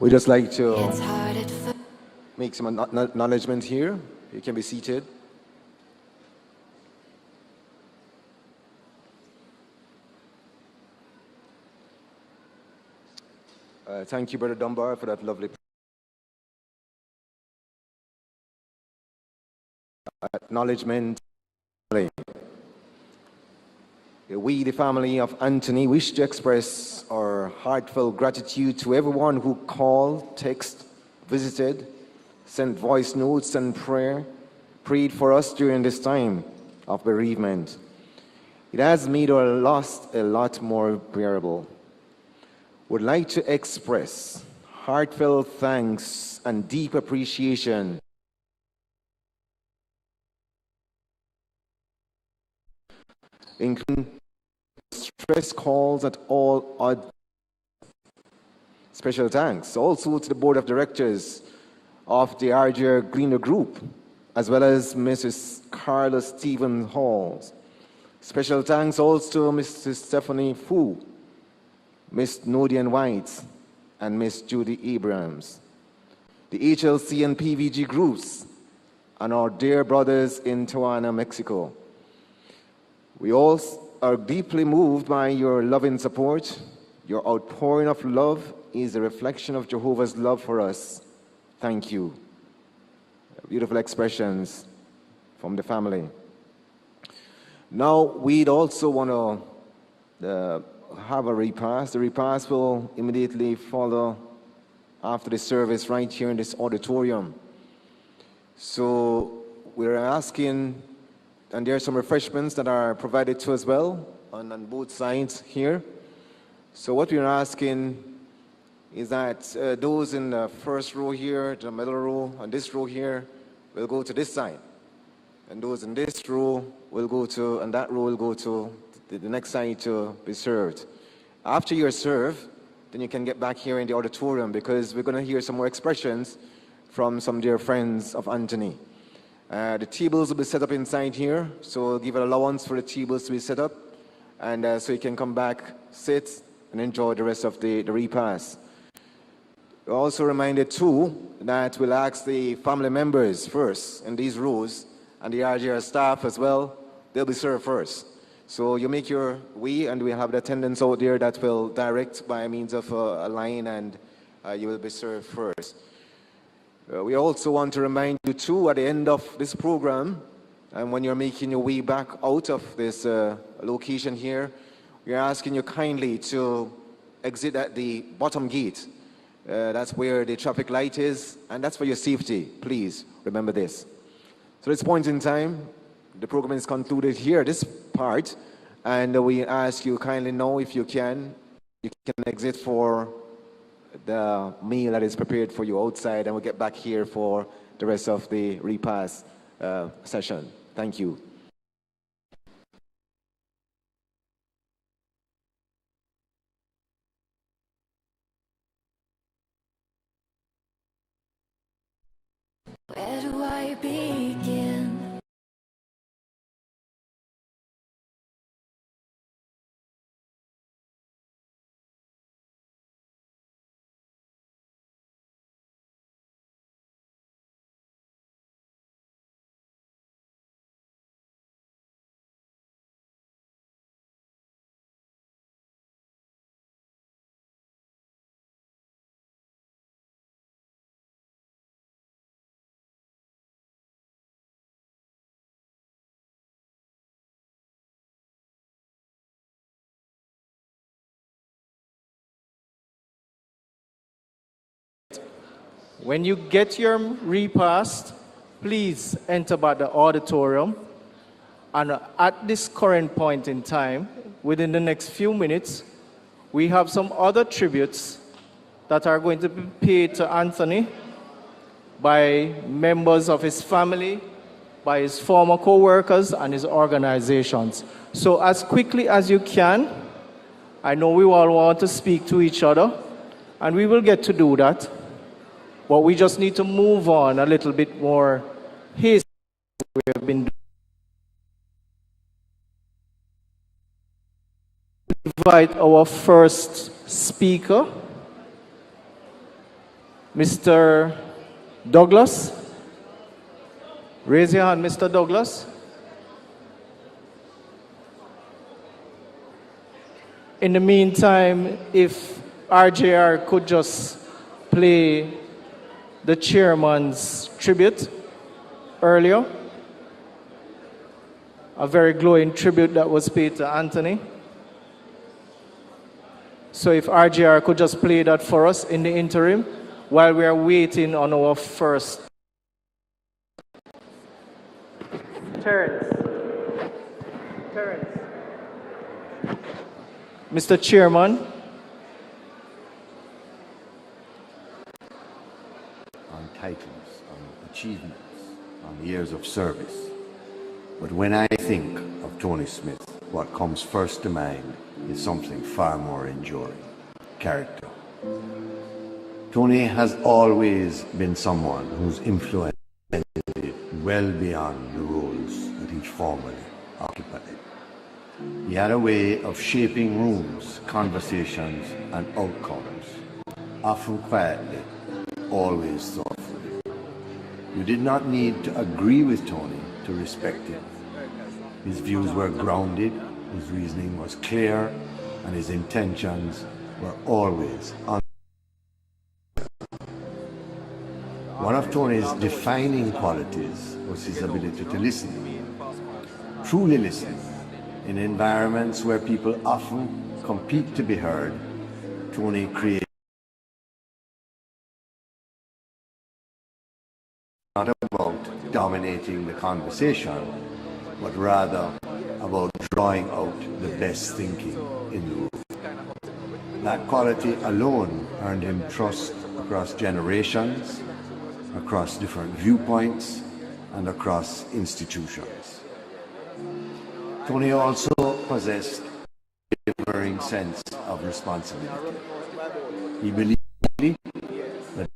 We'd just like It's to hard at first. make some acknowledgements here. You can be seated. Thank you, Brother Dunbar, for that lovely acknowledgement. We, the family of Anthony, wish to express our heartfelt gratitude to everyone who called, texted, visited, sent voice notes and prayed for us during this time of bereavement. It has made our loss a lot more bearable. Would like to express heartfelt thanks and deep appreciation including stress calls at all odds. Special thanks also to the Board of Directors of the RJ Greener Group, as well as Mrs. Carla Stephen Halls. Special thanks also to Mrs. Stephanie Fu, Miss Nodian White, and Miss Judy Abrams, the HLC and PVG groups, and our dear brothers in Tijuana, Mexico. We all are deeply moved by your loving support. Your outpouring of love is a reflection of Jehovah's love for us. Thank you. Beautiful expressions from the family. Now, we'd also want to have a repass. The repass will immediately follow after the service right here in this auditorium. So we're asking, and there are some refreshments that are provided to us as well on both sides here. So what we're asking is that those in the first row here, the middle row, and this row here will go to this side. And those in this row will go to, and that row will go to the next side to be served. After you're served, then you can get back here in the auditorium because we're going to hear some more expressions from some dear friends of Anthony. The tables will be set up inside here, so we'll give an allowance for the tables to be set up, and so you can come back, sit, and enjoy the rest of the repass. We're also reminded too that we'll ask the family members first in these rows, and the RGR staff as well, they'll be served first. So you make your way, and we'll have the attendants out there that will direct by means of a line, and you will be served first. We also want to remind you too, at the end of this program, and when you're making your way back out of this location here, we are asking you kindly to exit at the bottom gate. That's where the traffic light is, and that's for your safety. Please remember this. So at this point in time, the program is concluded here, this part, and we ask you kindly now, if you can exit for the meal that is prepared for you outside, and we'll get back here for the rest of the repass session. Thank you. Where do I begin? When you get your repast, please enter back the auditorium. And at this current point in time, within the next few minutes, we have some other tributes that are going to be paid to Anthony by members of his family, by his former co-workers and his organizations. So as quickly as you can, I know we all want to speak to each other, and we will get to do that. But we just need to move on a little bit more hastily. We have been invite our first speaker. Mr. Douglas? Raise your hand, Mr. Douglas. In the meantime, if RJR could just play the chairman's tribute earlier, a very glowing tribute that was paid to Anthony. So if RJR could just play that for us in the interim while we are waiting on our first. Terrence. Mr. Chairman. On titles, on achievements, on years of service. But when I think of Tony Smith, what comes first to mind is something far more enduring: character. Tony has always been someone whose influence extended well beyond the roles that he formerly occupied. He had a way of shaping rooms, conversations, and outcomes, often quietly, always thoughtfully. You did not need to agree with Tony to respect him. His views were grounded, his reasoning was clear, and his intentions were always on. One of Tony's defining qualities was his ability to listen, truly listen. In environments where people often compete to be heard, Tony created not about dominating the conversation, but rather about drawing out the best thinking in the room. That quality alone earned him trust across generations, across different viewpoints, and across institutions. Tony also possessed a unwavering sense of responsibility. He believed that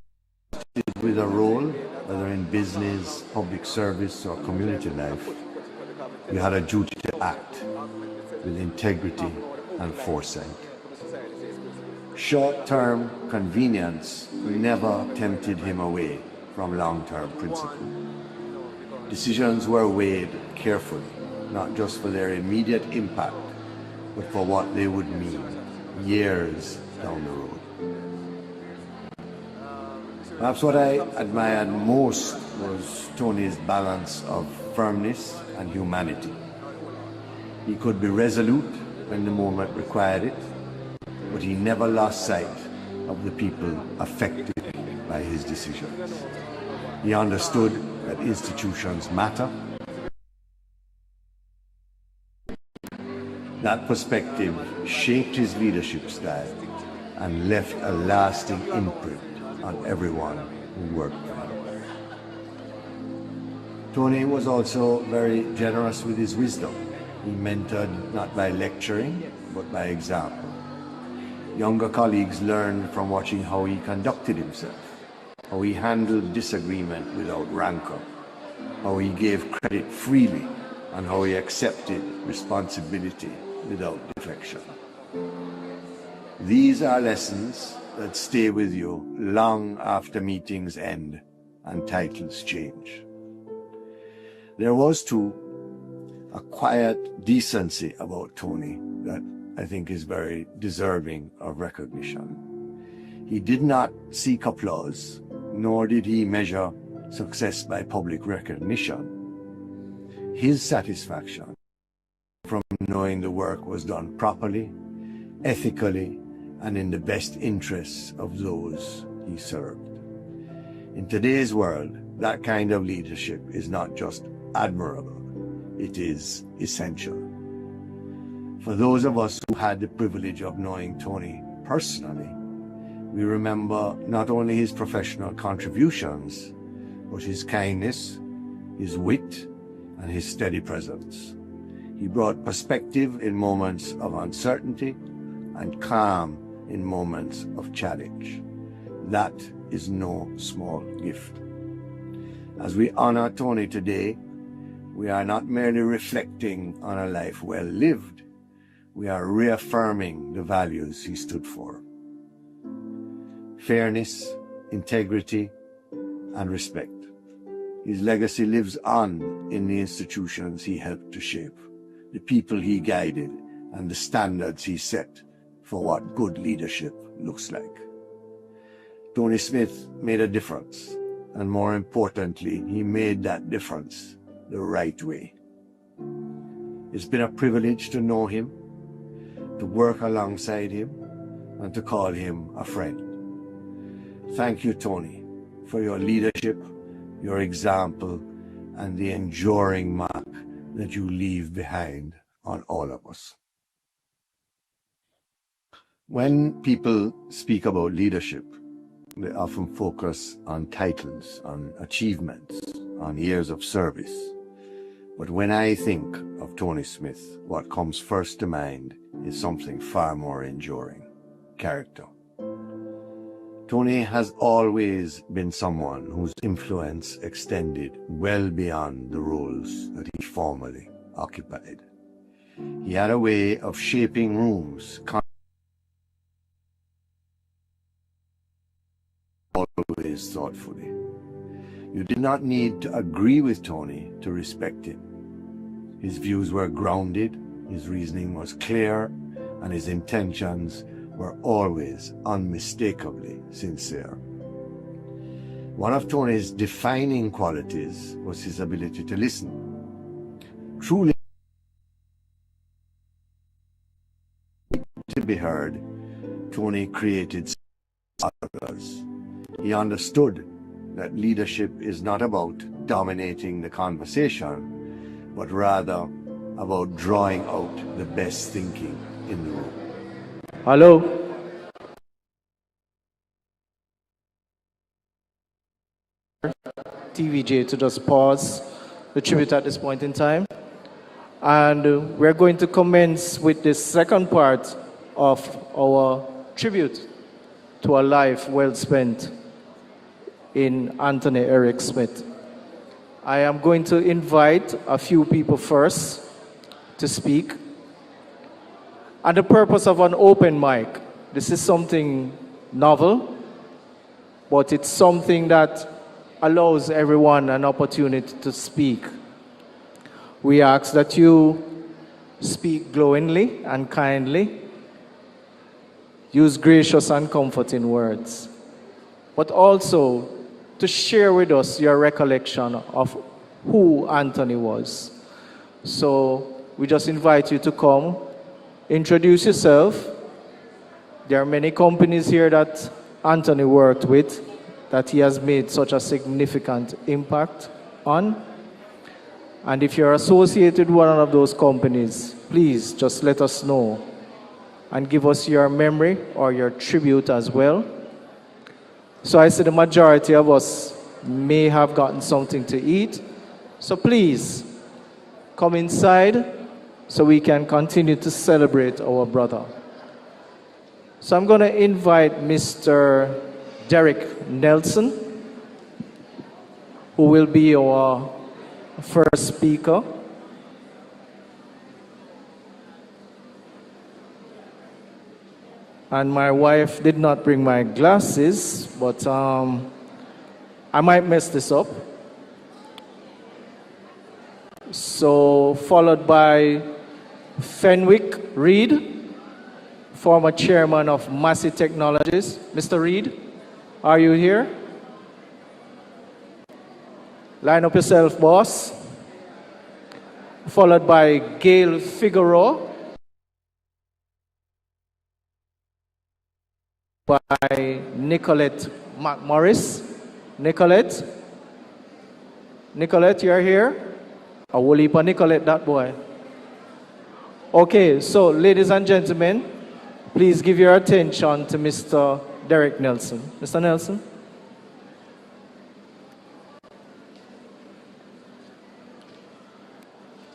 with a role, whether in business, public service, or community life, we had a duty to act with integrity and foresight. Short-term convenience never tempted him away from long-term principle. Decisions were weighed carefully, not just for their immediate impact, but for what they would mean years down the road. Perhaps what I admired most was Tony's balance of firmness and humanity. He could be resolute when the moment required it, but he never lost sight of the people affected by his decisions. He understood that institutions matter. That perspective shaped his leadership style and left a lasting imprint on everyone who worked for him. Tony was also very generous with his wisdom. He mentored not by lecturing, but by example. Younger colleagues learned from watching how he conducted himself, how he handled disagreement without rancor, how he gave credit freely, and how he accepted responsibility without deflection. These are lessons that stay with you long after meetings end and titles change. There was, too, a quiet decency about Tony that I think is very deserving of recognition. He did not seek applause, nor did he measure success by public recognition. His satisfaction from knowing the work was done properly, ethically, and in the best interests of those he served. In today's world, that kind of leadership is not just admirable, it is essential. For those of us who had the privilege of knowing Tony personally, we remember not only his professional contributions, but his kindness, his wit, and his steady presence. He brought perspective in moments of uncertainty and calm in moments of challenge. That is no small gift. As we honor Tony today, we are not merely reflecting on a life well lived, we are reaffirming the values he stood for. Fairness, integrity, and respect. His legacy lives on in the institutions he helped to shape, the people he guided, and the standards he set for what good leadership looks like. Tony Smith made a difference, and more importantly, he made that difference the right way. It's been a privilege to know him, to work alongside him, and to call him a friend. Thank you, Tony, for your leadership, your example, and the enduring mark that you leave behind on all of us. When people speak about leadership, they often focus on titles, on achievements, on years of service. But when I think of Tony Smith, what comes first to mind is something far more enduring: character. Tony has always been someone whose influence extended well beyond the roles that he formerly occupied. He had a way of shaping rooms always thoughtfully. You did not need to agree with Tony to respect him. His views were grounded, his reasoning was clear, and his intentions were always unmistakably sincere. One of Tony's defining qualities was his ability to listen. Truly to be heard, Tony created others. He understood that leadership is not about dominating the conversation, but rather about drawing out the best thinking in the room. Hello. TVJ to just pause the tribute at this point in time. And we're going to commence with the second part of our tribute to a life well spent in Anthony Eric Smith. I am going to invite a few people first to speak. And the purpose of an open mic, this is something novel, but it's something that allows everyone an opportunity to speak. We ask that you speak glowingly and kindly, use gracious and comforting words, but also to share with us your recollection of who Anthony was. So we just invite you to come, introduce yourself. There are many companies here that Anthony worked with that he has made such a significant impact on. And if you're associated with one of those companies, please just let us know and give us your memory or your tribute as well. So I see the majority of us may have gotten something to eat. So please come inside so we can continue to celebrate our brother. So I'm going to invite Mr. Derek Nelson, who will be our first speaker. And my wife did not bring my glasses, but I might mess this up. So, followed by Fenwick Reed, former chairman of Massey Technologies. Mr. Reed, are you here? Line up yourself, boss. Followed by Gail Figueroa, by Nicolette McMorris. Nicolette, you're here? I will leap on Nicolette, that boy. Okay, so ladies and gentlemen, please give your attention to Mr. Derek Nelson. Mr. Nelson.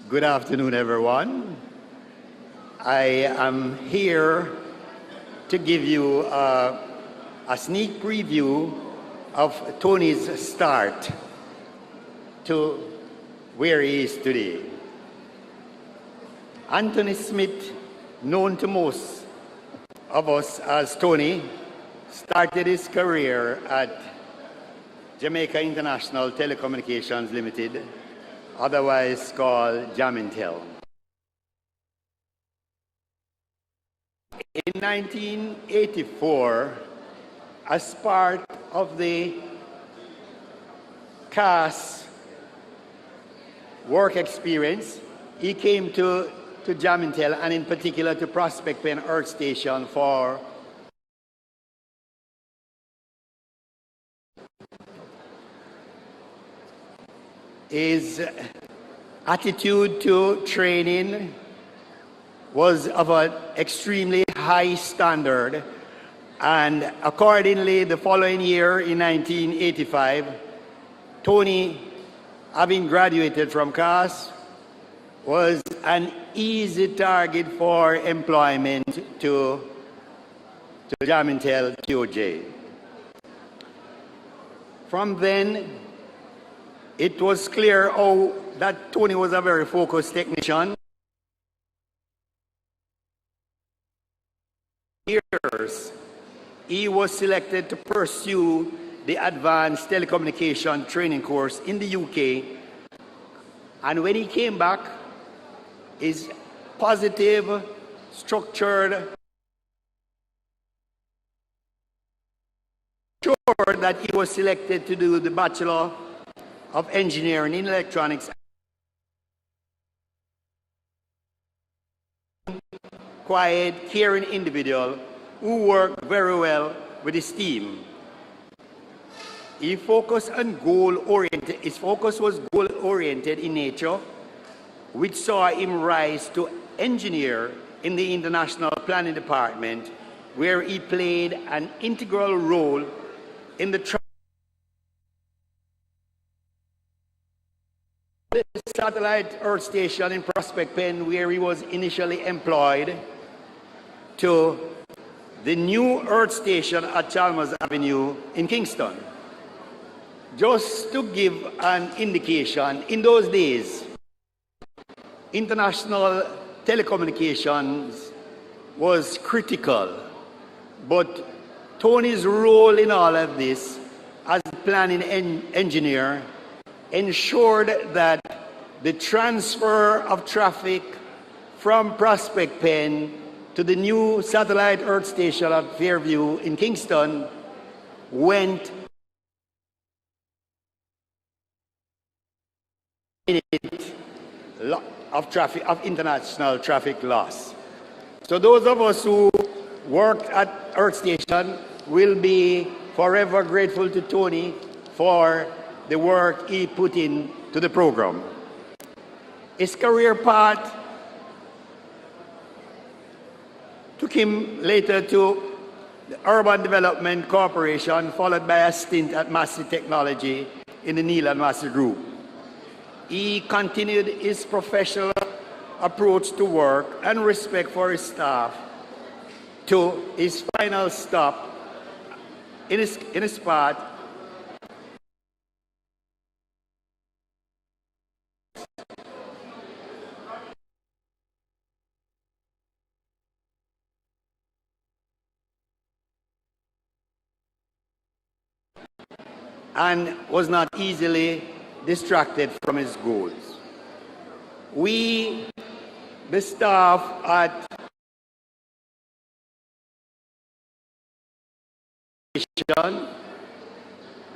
Good afternoon, everyone. I am here to give you a sneak preview of Tony's start to where he is today. Anthony Smith, known to most of us as Tony, started his career at Jamaica International Telecommunications Limited, otherwise called Jamaican. In 1984, as part of the CAS work experience, he came to Jamaica, and in particular to Prospect Pen Earth Station for his attitude to training was of an extremely high standard, and accordingly the following year in 1985, Tony, having graduated from CAS, was an easy target for employment to Jamaica TOJ. From then, it was clear that Tony was a very focused technician. Years, he was selected to pursue the advanced telecommunication training course in the UK. And when he came back, his positive, structured, sure that he was selected to do the Bachelor of Engineering in Electronics. Quiet, caring individual who worked very well with his team. He focused on goal-oriented. His focus was goal-oriented in nature, which saw him rise to engineer in the International Planning Department, where he played an integral role in the satellite Earth Station in Prospect Pen, where he was initially employed, to the new Earth Station at Chalmers Avenue in Kingston. Just to give an indication, in those days, international telecommunications was critical, but Tony's role in all of this as planning engineer ensured that the transfer of traffic from Prospect Pen to the new satellite Earth Station at Fairview in Kingston went of international traffic loss. So those of us who worked at Earth Station will be forever grateful to Tony for the work he put into the program. His career path took him later to the Urban Development Corporation, followed by a stint at Massey Technology in the Neil and Massey Group. He continued his professional approach to work and respect for his staff to his final stop in his path and was not easily distracted from his goals. We, the staff at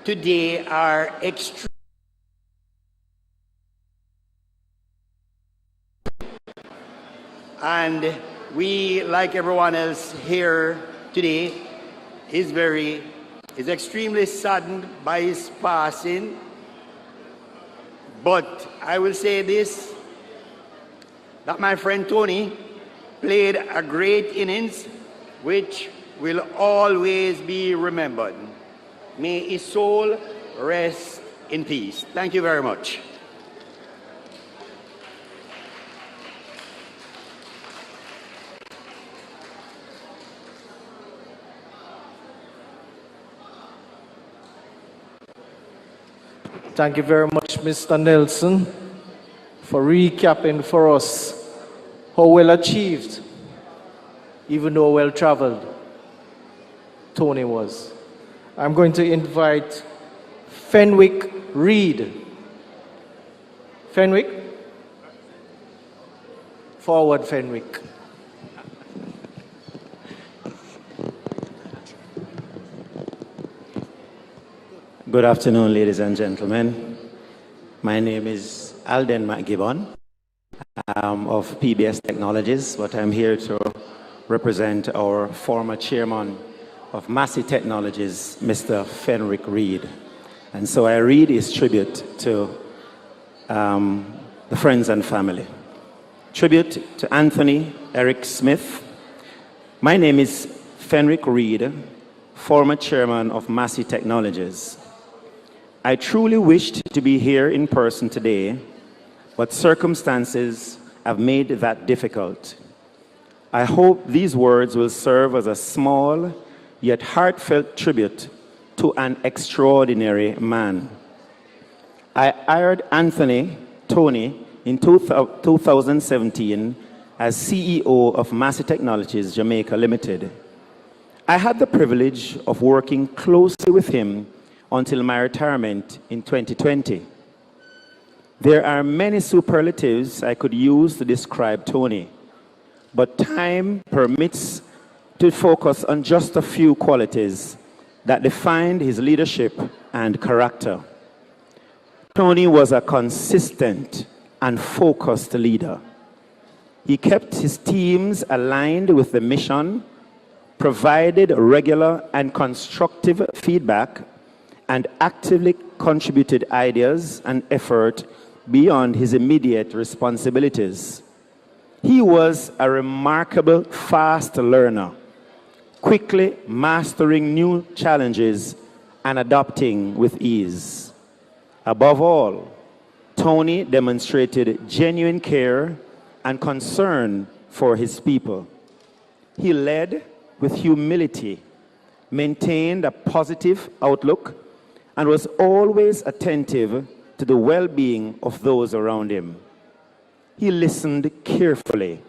today are extremely and we, like everyone else here today, is extremely saddened by his passing. But I will say this, that my friend Tony played a great innings which will always be remembered. May his soul rest in peace. Thank you very much. Thank you very much, Mr. Nelson, for recapping for us how well achieved, even though well traveled, Tony was. I'm going to invite Fenwick Reed. Fenwick? Forward, Fenwick. Good afternoon, ladies and gentlemen. My name is Alden McGibbon of PBS Technologies, but I'm here to represent our former chairman of Massey Technologies, Mr. Fenwick Reed. And so I read his tribute to the friends and family. Tribute to Anthony Eric Smith. My name is Fenwick Reed, former chairman of Massey Technologies. I truly wished to be here in person today, but circumstances have made that difficult. I hope these words will serve as a small yet heartfelt tribute to an extraordinary man. I hired Tony, in 2017 as CEO of Massey Technologies Jamaica Limited. I had the privilege of working closely with him until my retirement in 2020. There are many superlatives I could use to describe Tony, but time permits to focus on just a few qualities that defined his leadership and character. Tony was a consistent and focused leader. He kept his teams aligned with the mission, provided regular and constructive feedback, and actively contributed ideas and effort beyond his immediate responsibilities. He was a remarkable fast learner, quickly mastering new challenges and adapting with ease. Above all, Tony demonstrated genuine care and concern for his people. He led with humility, maintained a positive outlook, and was always attentive to the well-being of those around him. He listened carefully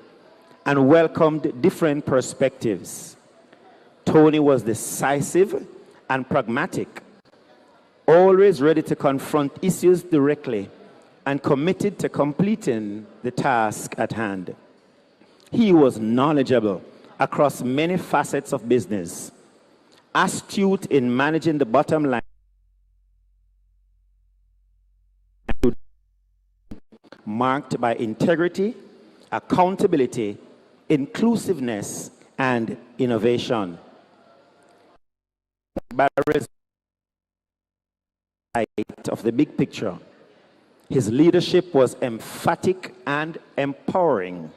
and welcomed different perspectives. Tony was decisive and pragmatic, always ready to confront issues directly and committed to completing the task at hand. He was knowledgeable across many facets of business, astute in managing the bottom line, marked by integrity, accountability, inclusiveness, and innovation. By sight of the big picture, his leadership was emphatic and empowering,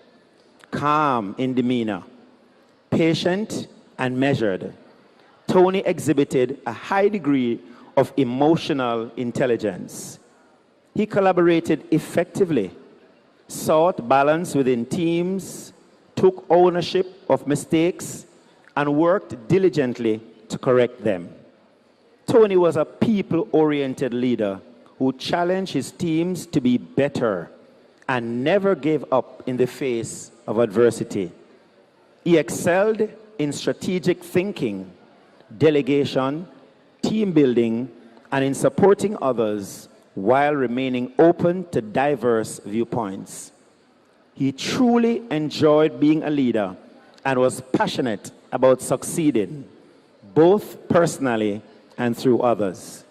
calm in demeanor, patient and measured. Tony exhibited a high degree of emotional intelligence. He collaborated effectively, sought balance within teams, took ownership of mistakes, and worked diligently to correct them. Tony was a people-oriented leader who challenged his teams to be better and never gave up in the face of adversity. He excelled in strategic thinking, delegation, team building, and in supporting others while remaining open to diverse viewpoints. He truly enjoyed being a leader and was passionate about succeeding, both personally and through others.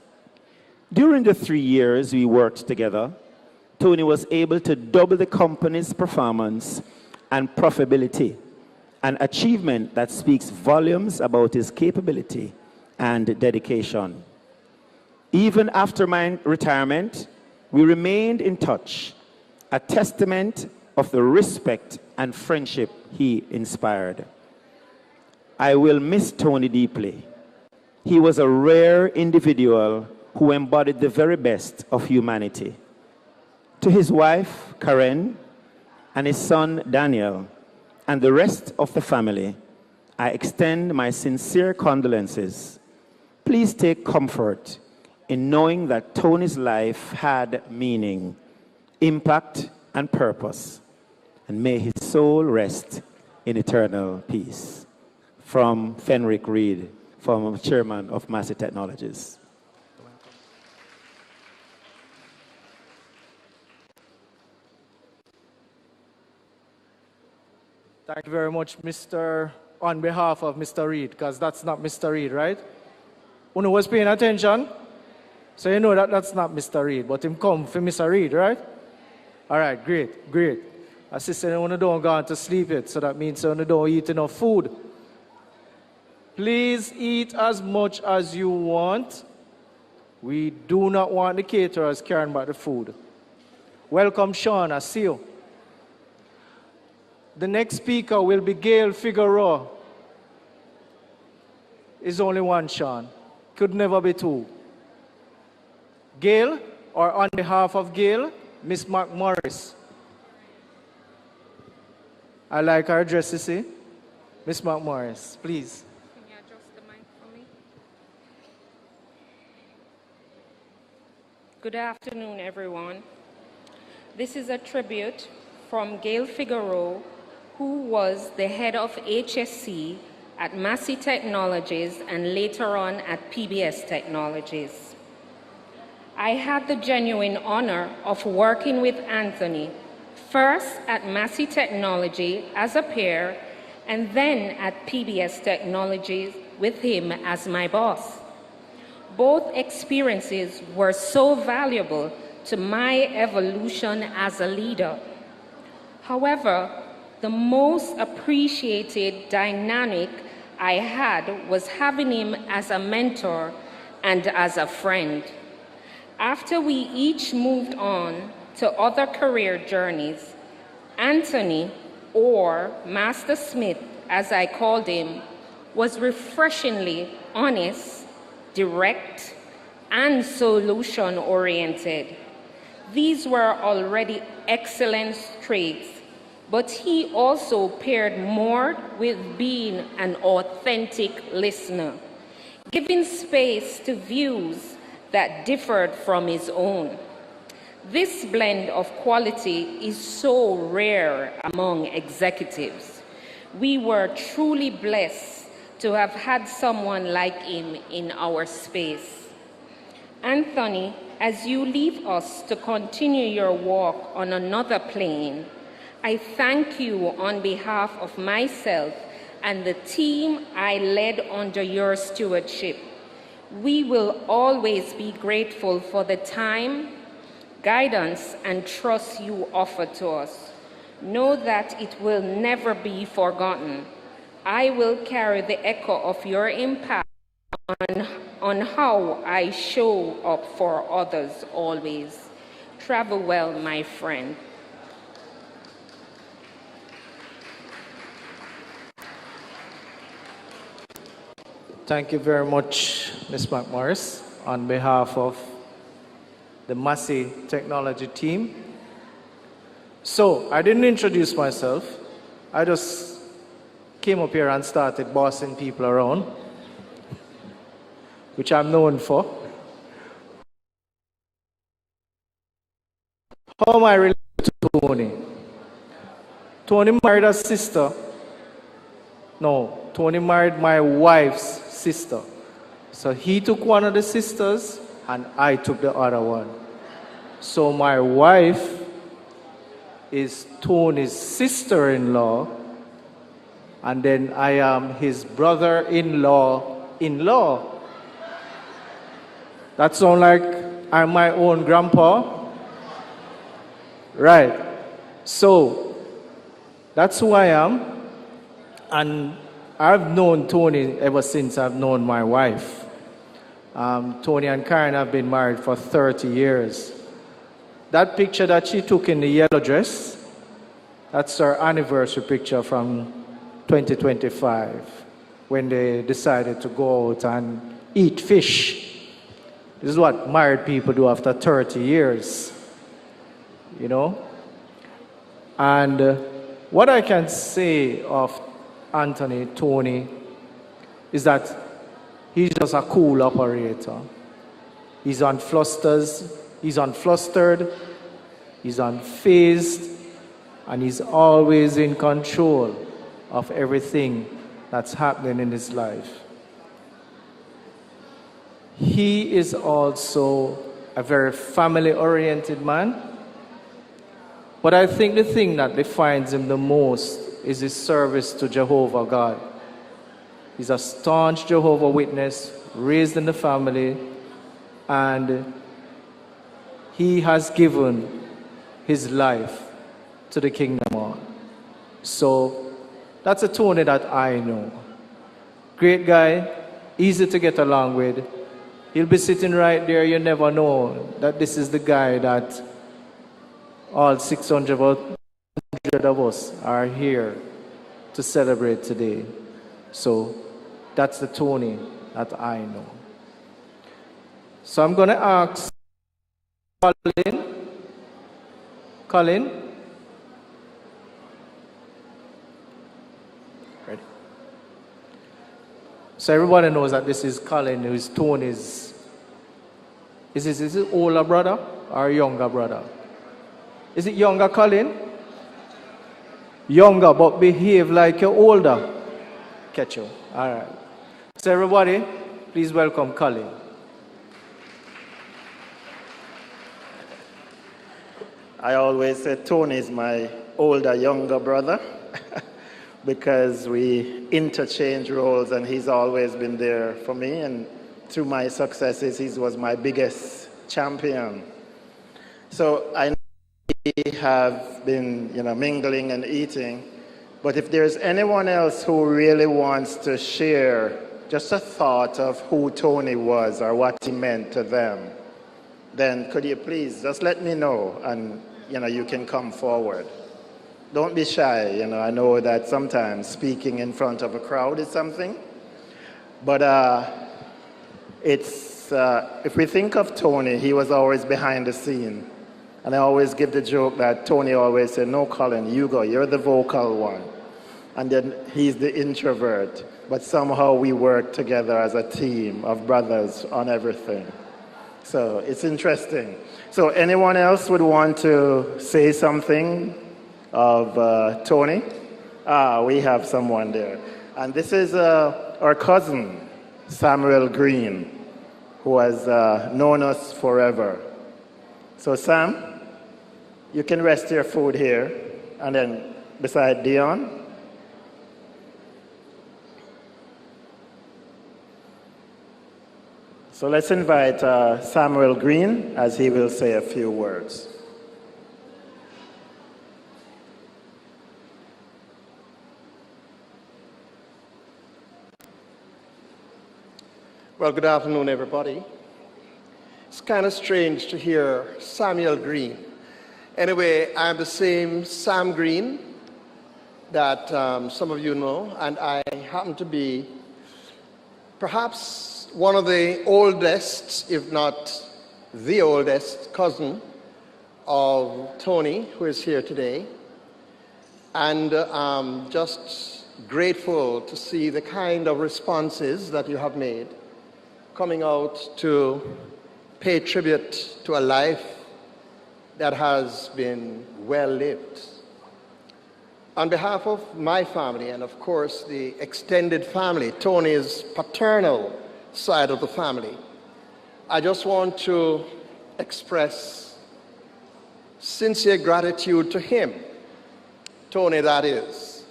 During the 3 years we worked together, Tony was able to double the company's performance and profitability, an achievement that speaks volumes about his capability and dedication. Even after my retirement, we remained in touch, a testament of the respect and friendship he inspired. I will miss Tony deeply. He was a rare individual who embodied the very best of humanity. To his wife, Karen, and his son, Daniel, and the rest of the family, I extend my sincere condolences. Please take comfort in knowing that Tony's life had meaning, impact, and purpose, and may his soul rest in eternal peace. From Fenwick Reed, former chairman of Massey Technologies. Thank you very much, on behalf of Mr. Reed, because that's not Mr. Reed, right? Uno was paying attention, so you know that that's not Mr. Reed, but him come for Mr. Reed, right? All right, great, great. Assistant, you don't go on to sleep yet, so that means you don't eat enough food. Please eat as much as you want. We do not want the caterers carrying back the food. Welcome, Sean, I see you. The next speaker will be Gail Figueroa. It's only one, Sean. Could never be two. Gail, or on behalf of Gail, Miss McMorris. I like her dress, you see. Miss McMorris, please. Can you adjust the mic for me? Good afternoon, everyone. This is a tribute from Gail Figueroa, who was the head of HSC at Massey Technologies and later on at PBS Technologies. I had the genuine honor of working with Anthony, first at Massey Technology as a peer, and then at PBS Technologies with him as my boss. Both experiences were so valuable to my evolution as a leader. However, the most appreciated dynamic I had was having him as a mentor and as a friend. After we each moved on to other career journeys, Anthony, or Master Smith as I called him, was refreshingly honest, direct, and solution-oriented. These were already excellent traits, but he also paired more with being an authentic listener, giving space to views that differed from his own. This blend of quality is so rare among executives. We were truly blessed to have had someone like him in our space. Anthony, as you leave us to continue your walk on another plane, I thank you on behalf of myself and the team I led under your stewardship. We will always be grateful for the time, guidance, and trust you offer to us. Know that it will never be forgotten. I will carry the echo of your impact on how I show up for others always. Travel well, my friend. Thank you very much, Ms. McMorris, on behalf of the Massey Technology team. So, I didn't introduce myself. I just came up here and started bossing people around, which I'm known for. How am I related to Tony? Tony married a sister. No, Tony married my wife's sister. So he took one of the sisters and I took the other one. So my wife is Tony's sister-in-law, and then I am his brother-in-law. That sounds like I'm my own grandpa? Right. So that's who I am. And I've known Tony ever since I've known my wife. Tony and Karen have been married for 30 years. That picture that she took in the yellow dress, that's her anniversary picture from 2025, when they decided to go out and eat fish. This is what married people do after 30 years, you know? And what I can say of Anthony, Tony, is that he's just a cool operator. He's unflustered, he's unfazed, and he's always in control of everything that's happening in his life. he is also a very family-oriented man. But I think the thing that defines him the most is his service to Jehovah God. He's a staunch Jehovah Witness, raised in the family, and he has given his life to the kingdom on. So that's a Tony that I know. Great guy, easy to get along with. He'll be sitting right there, you never know that this is the guy that all 600 of us are here to celebrate today. So that's the Tony that I know. So I'm going to ask Colin. Ready? So everybody knows that this is Colin, who is Tony's. Is it older brother or younger brother? Is it younger, Colin? Younger, but behave like you're older. Catch you. All right. So everybody, please welcome Colin. I always say Tony is my older, younger brother because we interchange roles and he's always been there for me, and through my successes, he was my biggest champion. So I know we have been, mingling and eating, but if there's anyone else who really wants to share just a thought of who Tony was or what he meant to them, then could you please just let me know, and you can come forward. Don't be shy. I know that sometimes speaking in front of a crowd is something, but if we think of Tony, he was always behind the scene, and I always give the joke that Tony always said, "No, Colin, you go. You're the vocal one," and then he's the introvert. But somehow we work together as a team of brothers on everything. So it's interesting. So anyone else would want to say something of Tony? We have someone there. And this is our cousin, Samuel Green, who has known us forever. So Sam, you can rest your food here, and then beside Dion. So let's invite Samuel Green as he will say a few words. Well, good afternoon, everybody. It's kind of strange to hear Samuel Green. Anyway, I'm the same Sam Green that some of you know, and I happen to be perhaps one of the oldest, if not the oldest, cousin of Tony, who is here today. And I'm just grateful to see the kind of responses that you have made, coming out to pay tribute to a life that has been well lived. On behalf of my family, and of course the extended family, Tony's paternal side of the family, I just want to express sincere gratitude to him, Tony that is,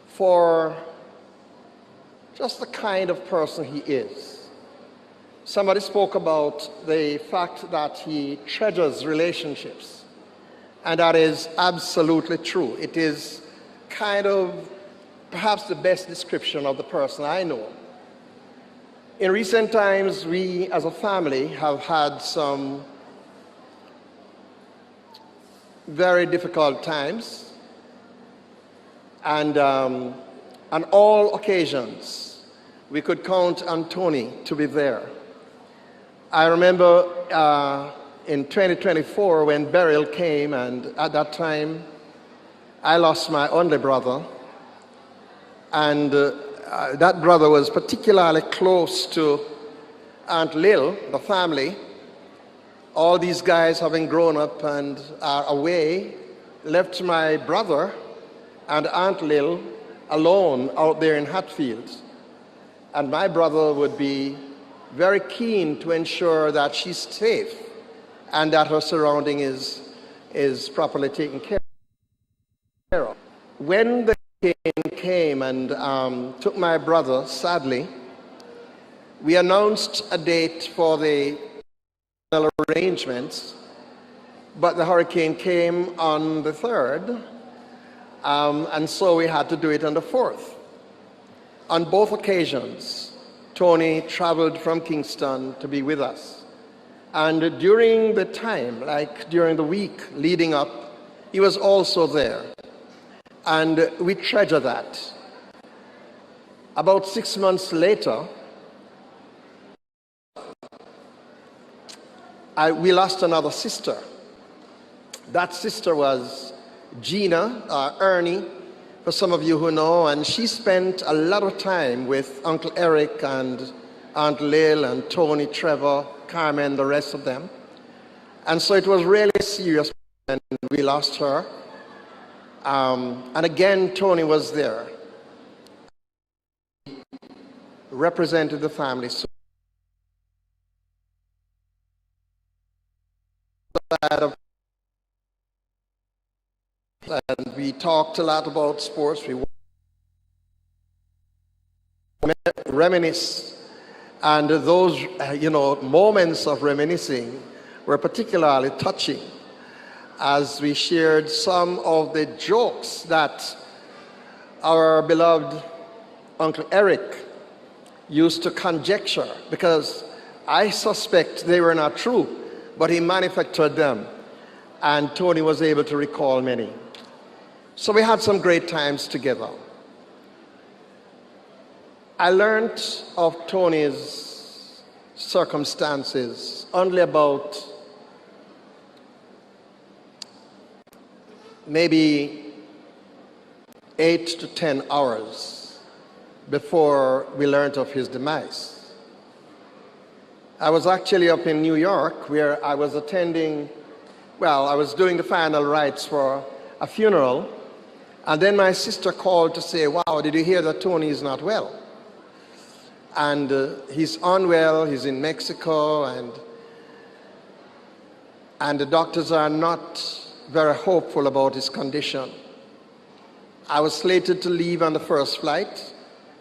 for just the kind of person he is. Somebody spoke about the fact that he treasures relationships, and that is absolutely true. It is kind of perhaps the best description of the person I know. In recent times, we as a family have had some very difficult times, and on all occasions, we could count on Tony to be there. I remember in 2024 when burial came, and at that time, I lost my only brother, and that brother was particularly close to Aunt Lil, the family. All these guys having grown up and are away, left my brother and Aunt Lil alone out there in Hatfield. And my brother would be very keen to ensure that she's safe and that her surrounding is properly taken care of. When the hurricane came and took my brother, sadly, we announced a date for the arrangements, but the hurricane came on the 3rd, and so we had to do it on the 4th. On both occasions, Tony traveled from Kingston to be with us. And during the time, like during the week leading up, he was also there. And we treasure that. About 6 months later, we lost another sister. That sister was Gina, Ernie, for some of you who know, and she spent a lot of time with Uncle Eric and Aunt Lil and Tony, Trevor, Carmen, the rest of them. And so it was really serious when we lost her. And again, Tony was there. He represented the family. So and we talked a lot about sports. We reminisce, and those moments of reminiscing were particularly touching as we shared some of the jokes that our beloved Uncle Eric used to conjecture, because I suspect they were not true, but he manufactured them, and Tony was able to recall many. So we had some great times together. I learned of Tony's circumstances only about maybe 8 to 10 hours before we learned of his demise. I was actually up in New York where I was attending, I was doing the final rites for a funeral. And then my sister called to say, wow, did you hear that Tony is not well? And he's unwell, he's in Mexico, and the doctors are not very hopeful about his condition. I was slated to leave on the first flight,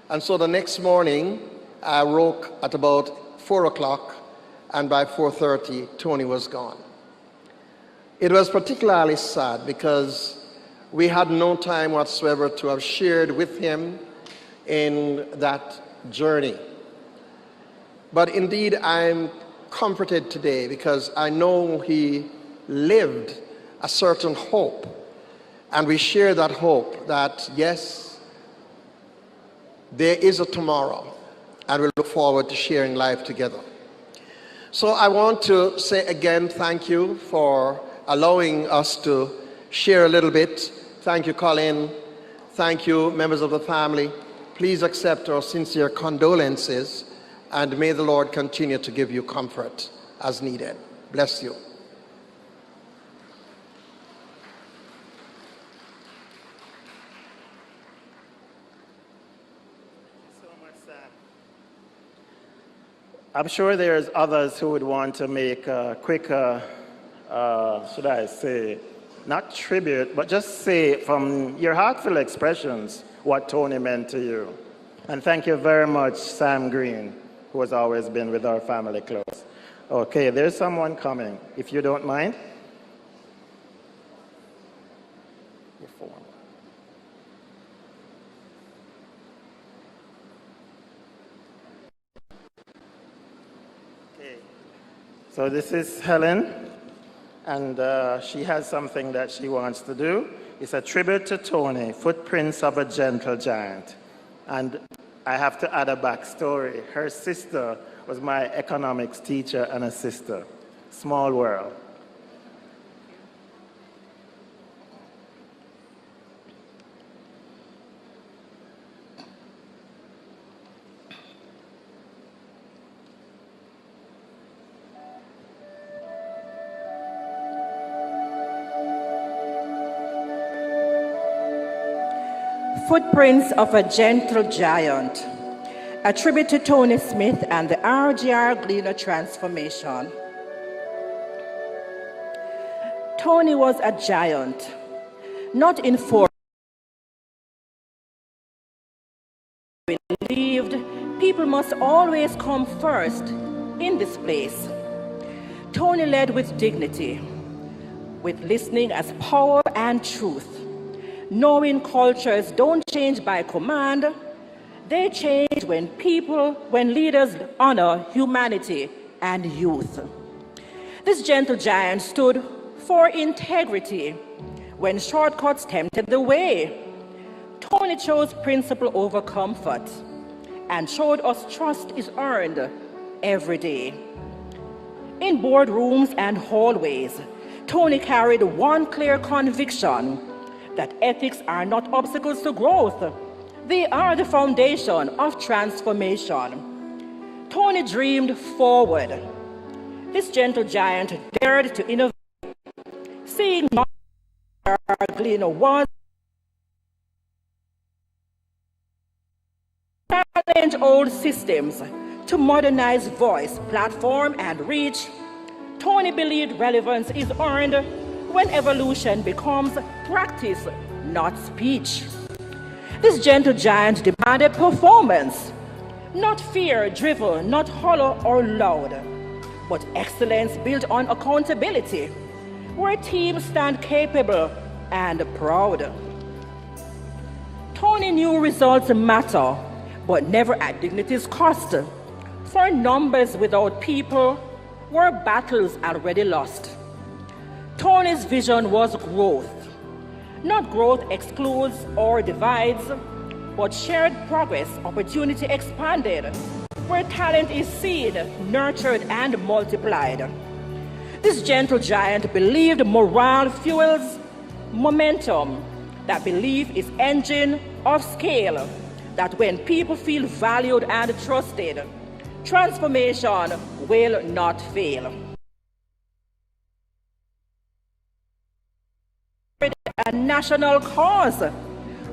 and so the next morning, I woke at about 4 o'clock, and by 4:30, Tony was gone. It was particularly sad because we had no time whatsoever to have shared with him in that journey. But indeed, I'm comforted today because I know he lived a certain hope. And we share that hope that, yes, there is a tomorrow, and we look forward to sharing life together. So I want to say again, thank you for allowing us to share a little bit. Thank you, Colin. Thank you, members of the family. Please accept our sincere condolences, and may the Lord continue to give you comfort as needed. Bless you. I'm sure there's others who would want to make a quick, should I say, not tribute, but just say from your heartfelt expressions what Tony meant to you. And thank you very much, Sam Green, who has always been with our family close. Okay, there's someone coming, if you don't mind. Okay. So this is Helen. And she has something that she wants to do. It's a tribute to Tony, Footprints of a Gentle Giant. And I have to add a backstory. Her sister was my economics teacher and a sister. Small world. Footprints of a Gentle Giant. A tribute to Tony Smith and the RGR Gleaner transformation. Tony was a giant, not in force. Believed people must always come first in this place. Tony led with dignity, with listening as power and truth, knowing cultures don't change by command, they change when leaders honor humanity and youth. This gentle giant stood for integrity when shortcuts tempted the way. Tony chose principle over comfort and showed us trust is earned every day. In boardrooms and hallways, Tony carried one clear conviction that ethics are not obstacles to growth. They are the foundation of transformation. Tony dreamed forward. This gentle giant dared to innovate, seeing not Gleaner was challenge old systems to modernize voice, platform, and reach. Tony believed relevance is earned when evolution becomes practice, not speech. This gentle giant demanded performance, not fear-driven, not hollow or loud, but excellence built on accountability, where teams stand capable and proud. Tony knew results matter, but never at dignity's cost. For numbers without people were battles already lost. Tony's vision was growth. Not growth excludes or divides, but shared progress, opportunity expanded, where talent is seen, nurtured, and multiplied. This gentle giant believed morale fuels momentum, that belief is engine of scale, that when people feel valued and trusted, transformation will not fail. A national cause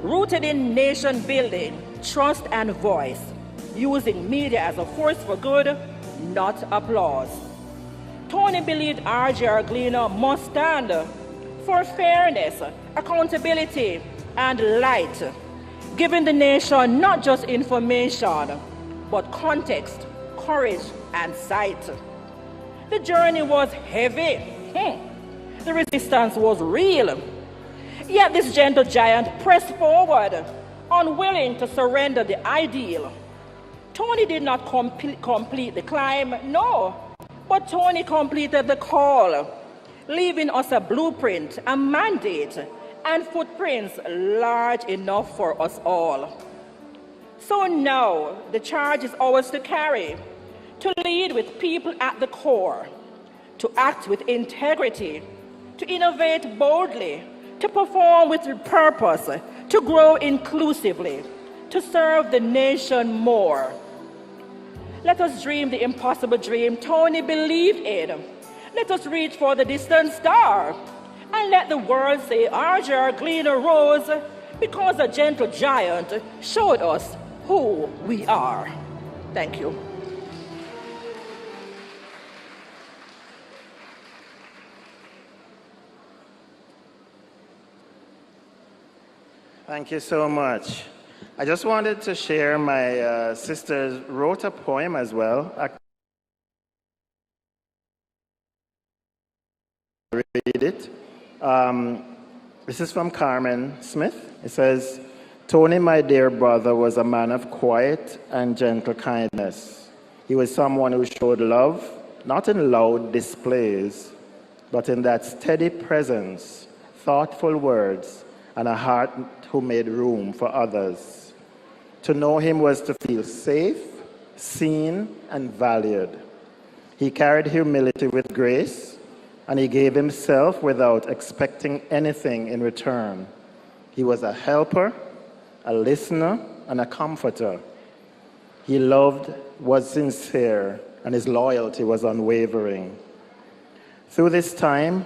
rooted in nation building, trust and voice, using media as a force for good, not applause. Tony believed RGR Gleaner must stand for fairness, accountability, and light, giving the nation not just information, but context, courage, and sight. The journey was heavy. The resistance was real. Yet this gentle giant pressed forward, unwilling to surrender the ideal. Tony did not complete the climb, no, but Tony completed the call, leaving us a blueprint, a mandate, and footprints large enough for us all. So now the charge is ours to carry, to lead with people at the core, to act with integrity, to innovate boldly, to perform with purpose, to grow inclusively, to serve the nation more. Let us dream the impossible dream Tony believed in. Let us reach for the distant star, and let the world say RGR Gleaner rose because a gentle giant showed us who we are. Thank you. Thank you so much. I just wanted to share my sister wrote a poem as well. Read it. This is from Carmen Smith. It says, Tony, my dear brother, was a man of quiet and gentle kindness. He was someone who showed love, not in loud displays, but in that steady presence, thoughtful words, and a heart who made room for others. To know him was to feel safe, seen, and valued. He carried humility with grace, and he gave himself without expecting anything in return. He was a helper, a listener, and a comforter. He loved, was sincere, and his loyalty was unwavering. Through this time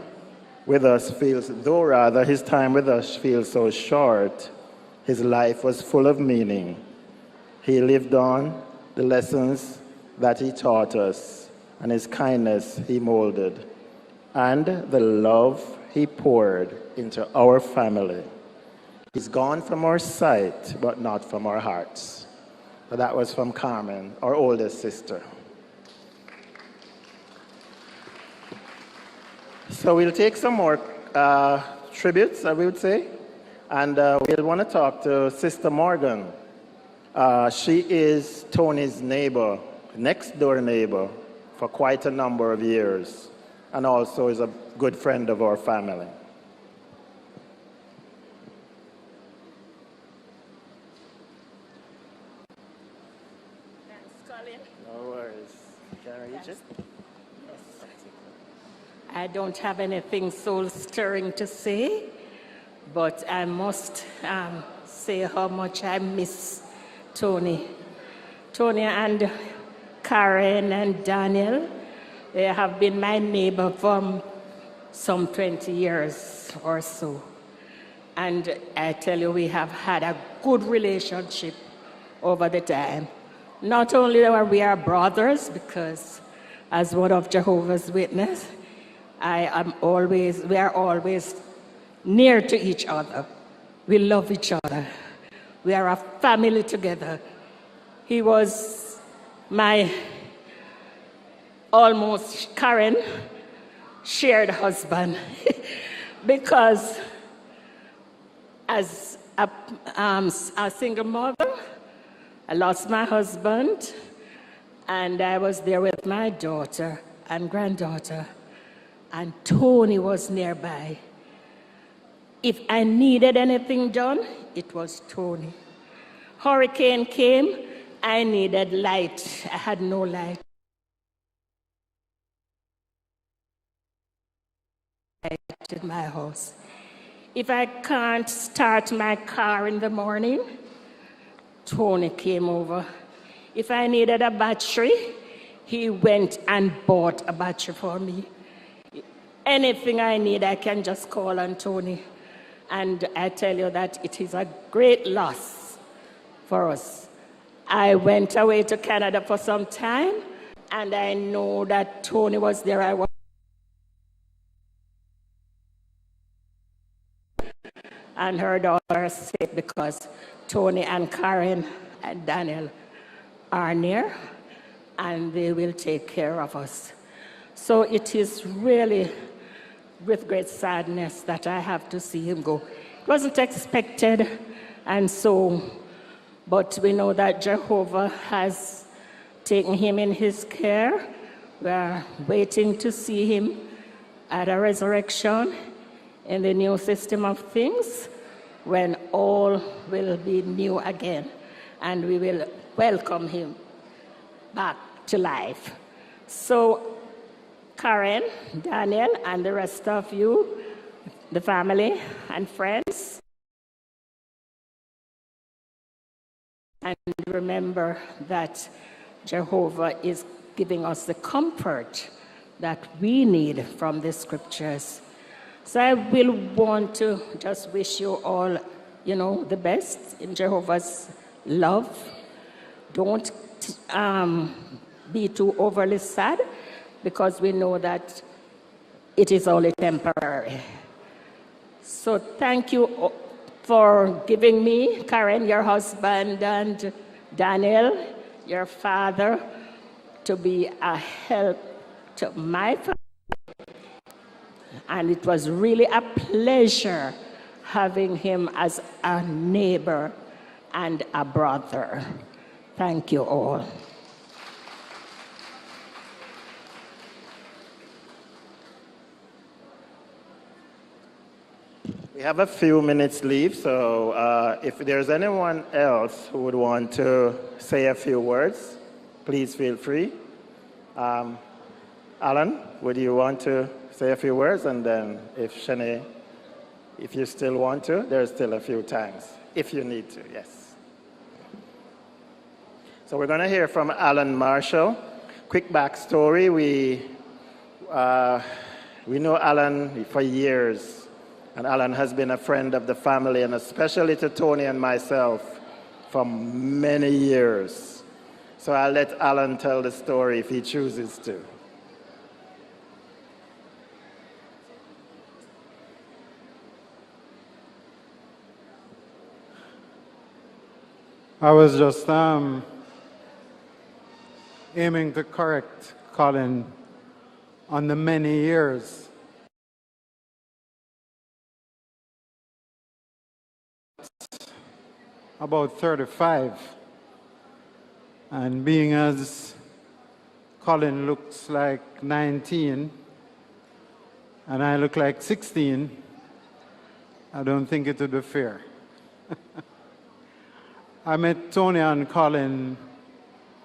with us his time with us feels so short, his life was full of meaning. He lived on the lessons that he taught us, and his kindness he molded, and the love he poured into our family. He's gone from our sight, but not from our hearts. So that was from Carmen, our oldest sister. So we'll take some more tributes, I would say, and we'll want to talk to Sister Morgan. She is Tony's neighbor, next door neighbor, for quite a number of years, and also is a good friend of our family. No worries. Can I reach it? I don't have anything soul-stirring to say, but I must say how much I miss Tony. Tony and Karen and Daniel, they have been my neighbor for some 20 years or so. And I tell you, we have had a good relationship over the time. Not only are we brothers, because as one of Jehovah's Witnesses, we are always near to each other. We love each other. We are a family together. He was my almost Karen shared husband because as a single mother, I lost my husband and I was there with my daughter and granddaughter, and Tony was nearby. If I needed anything done, it was Tony. Hurricane came, I needed light. I had no light in my house. If I can't start my car in the morning, Tony came over. If I needed a battery, he went and bought a battery for me. Anything I need, I can just call on Tony. And I tell you that it is a great loss for us. I went away to Canada for some time, and I know that Tony was there. I was and her daughter said, because Tony and Karen and Daniel are near, and they will take care of us. So it is really with great sadness that I have to see him go. It wasn't expected, and so, but we know that Jehovah has taken him in his care. We are waiting to see him at a resurrection in the new system of things, when all will be new again, and we will welcome him back to life. So Karen, Daniel, and the rest of you, the family and friends, and remember that Jehovah is giving us the comfort that we need from the scriptures. So I will want to just wish you all, the best in Jehovah's love. Don't be too overly sad, because we know that it is only temporary. So thank you for giving me, Karen, your husband, and Daniel, your father, to be a help to my family. And it was really a pleasure having him as a neighbor and a brother. Thank you all. We have a few minutes left, so if there's anyone else who would want to say a few words, please feel free. Alan, would you want to say a few words? And then if Shanae, if you still want to, there's still a few times, if you need to, yes. So we're going to hear from Alan Marshall. Quick backstory, we know Alan for years. And Alan has been a friend of the family, and especially to Tony and myself, for many years. So I'll let Alan tell the story if he chooses to. I was just aiming to correct Colin on the many years about 35, and being as Colin looks like 19 and I look like 16, I don't think it would be fair. I met Tony and Colin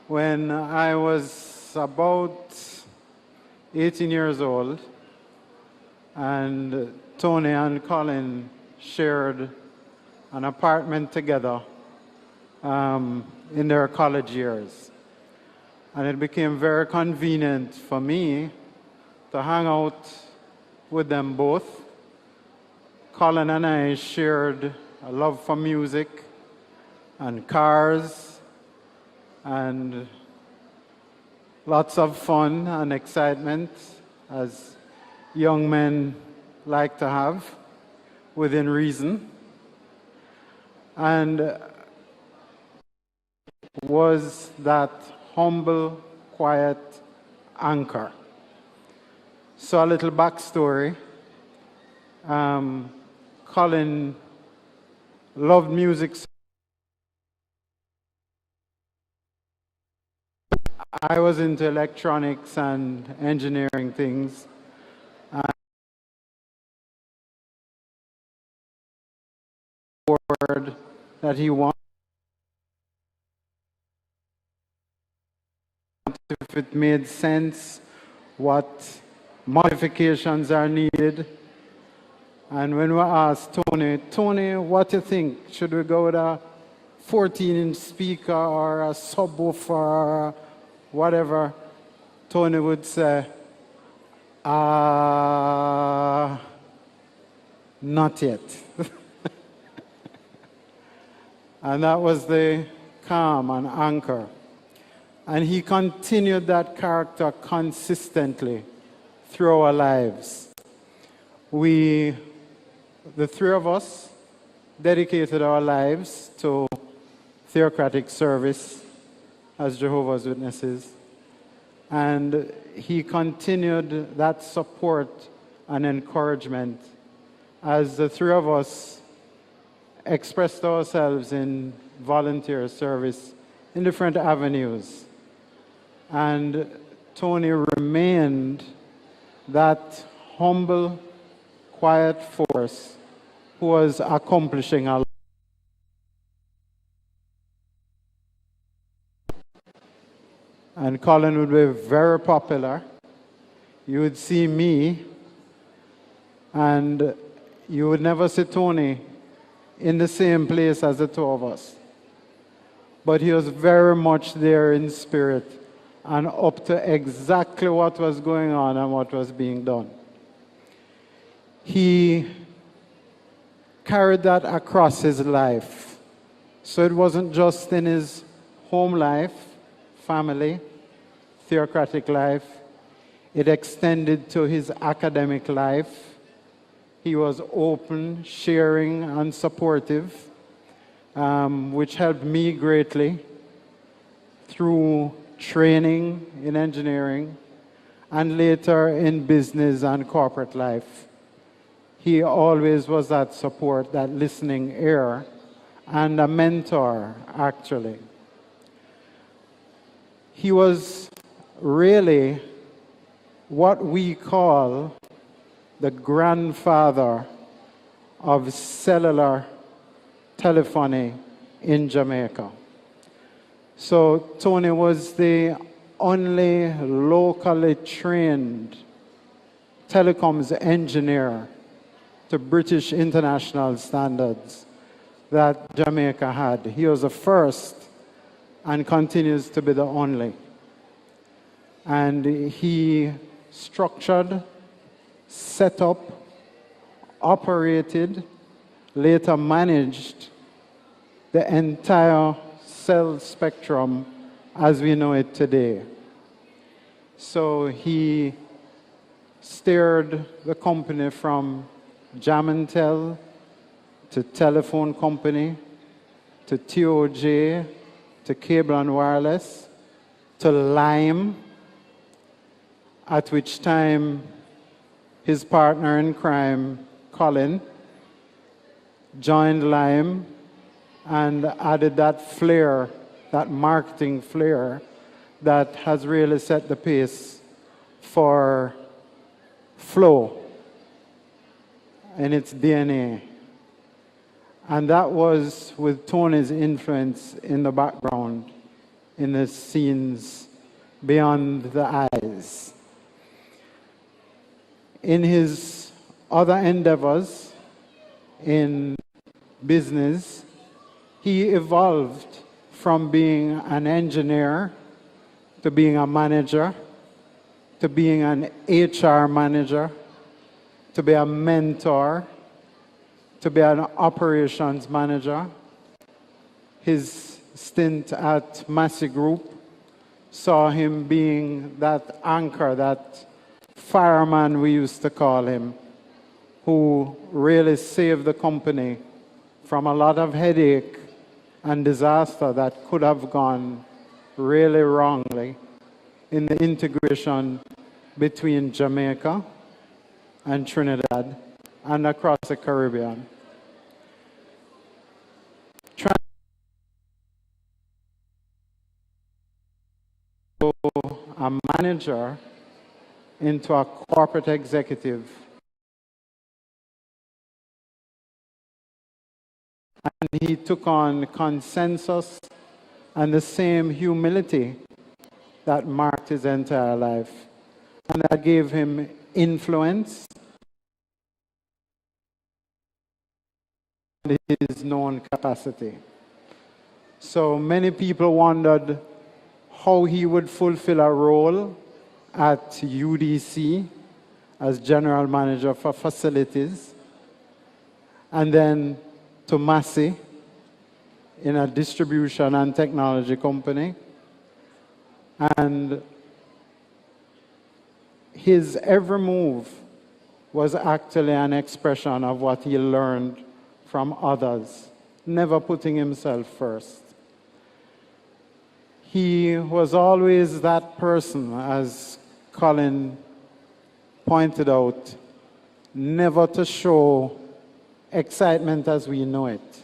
when I was about 18 years old, and Tony and Colin shared an apartment together in their college years. And it became very convenient for me to hang out with them both. Colin and I shared a love for music and cars and lots of fun and excitement, as young men like to have, within reason. And was that humble, quiet anchor. So a little backstory. Colin loved music. I was into electronics and engineering things. Word that he wanted, if it made sense, what modifications are needed. And when we asked Tony, what do you think? Should we go with a 14-inch speaker or a subwoofer or whatever? Tony would say, not yet. And that was the calm and anchor. And he continued that character consistently through our lives. The three of us, dedicated our lives to theocratic service as Jehovah's Witnesses. And he continued that support and encouragement as the three of us expressed ourselves in volunteer service in different avenues. And Tony remained that humble, quiet force who was accomplishing a lot. And Colin would be very popular. You would see me, and you would never see Tony in the same place as the two of us. But he was very much there in spirit and up to exactly what was going on and what was being done. He carried that across his life. So it wasn't just in his home life, family, theocratic life. It extended to his academic life. He was open, sharing, and supportive, which helped me greatly through training in engineering and later in business and corporate life. He always was that support, that listening ear, and a mentor, actually. He was really what we call the grandfather of cellular telephony in Jamaica. So Tony was the only locally trained telecoms engineer to British international standards that Jamaica had. He was the first and continues to be the only. And he structured, set up, operated, later managed the entire cell spectrum as we know it today. So he steered the company from Jam and Tell to telephone company to TOJ to cable and wireless to Lime, at which time his partner in crime, Colin, joined Lime and added that flair, that marketing flair that has really set the pace for Flow in its DNA. And that was with Tony's influence in the background, in the scenes beyond the eyes. In his other endeavors in business, he evolved from being an engineer to being a manager, to being an HR manager, to be a mentor, to be an operations manager. His stint at Massey Group saw him being that anchor, that fireman we used to call him, who really saved the company from a lot of headache and disaster that could have gone really wrongly in the integration between Jamaica and Trinidad and across the Caribbean. A manager into a corporate executive. And he took on consensus and the same humility that marked his entire life. And that gave him influence and his known capacity. So many people wondered how he would fulfill a role at UDC as general manager for facilities, and then to Massey in a distribution and technology company. And his every move was actually an expression of what he learned from others, never putting himself first. He was always that person, as Colin pointed out, never to show excitement as we know it.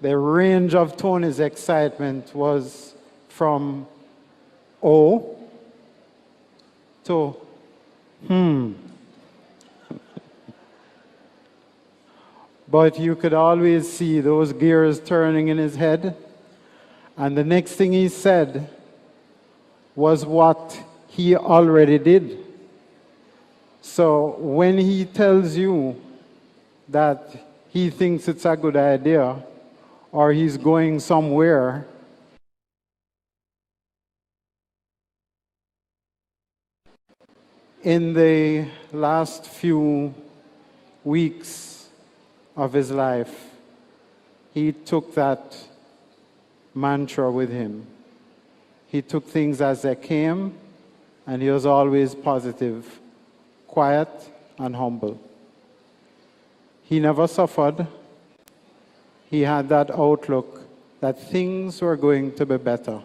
The range of Tony's excitement was from O to But you could always see those gears turning in his head. And the next thing he said was what he already did. So when he tells you that he thinks it's a good idea or he's going somewhere, in the last few weeks of his life, he took that mantra with him. He took things as they came, and he was always positive, quiet, and humble. He never suffered. He had that outlook that things were going to be better,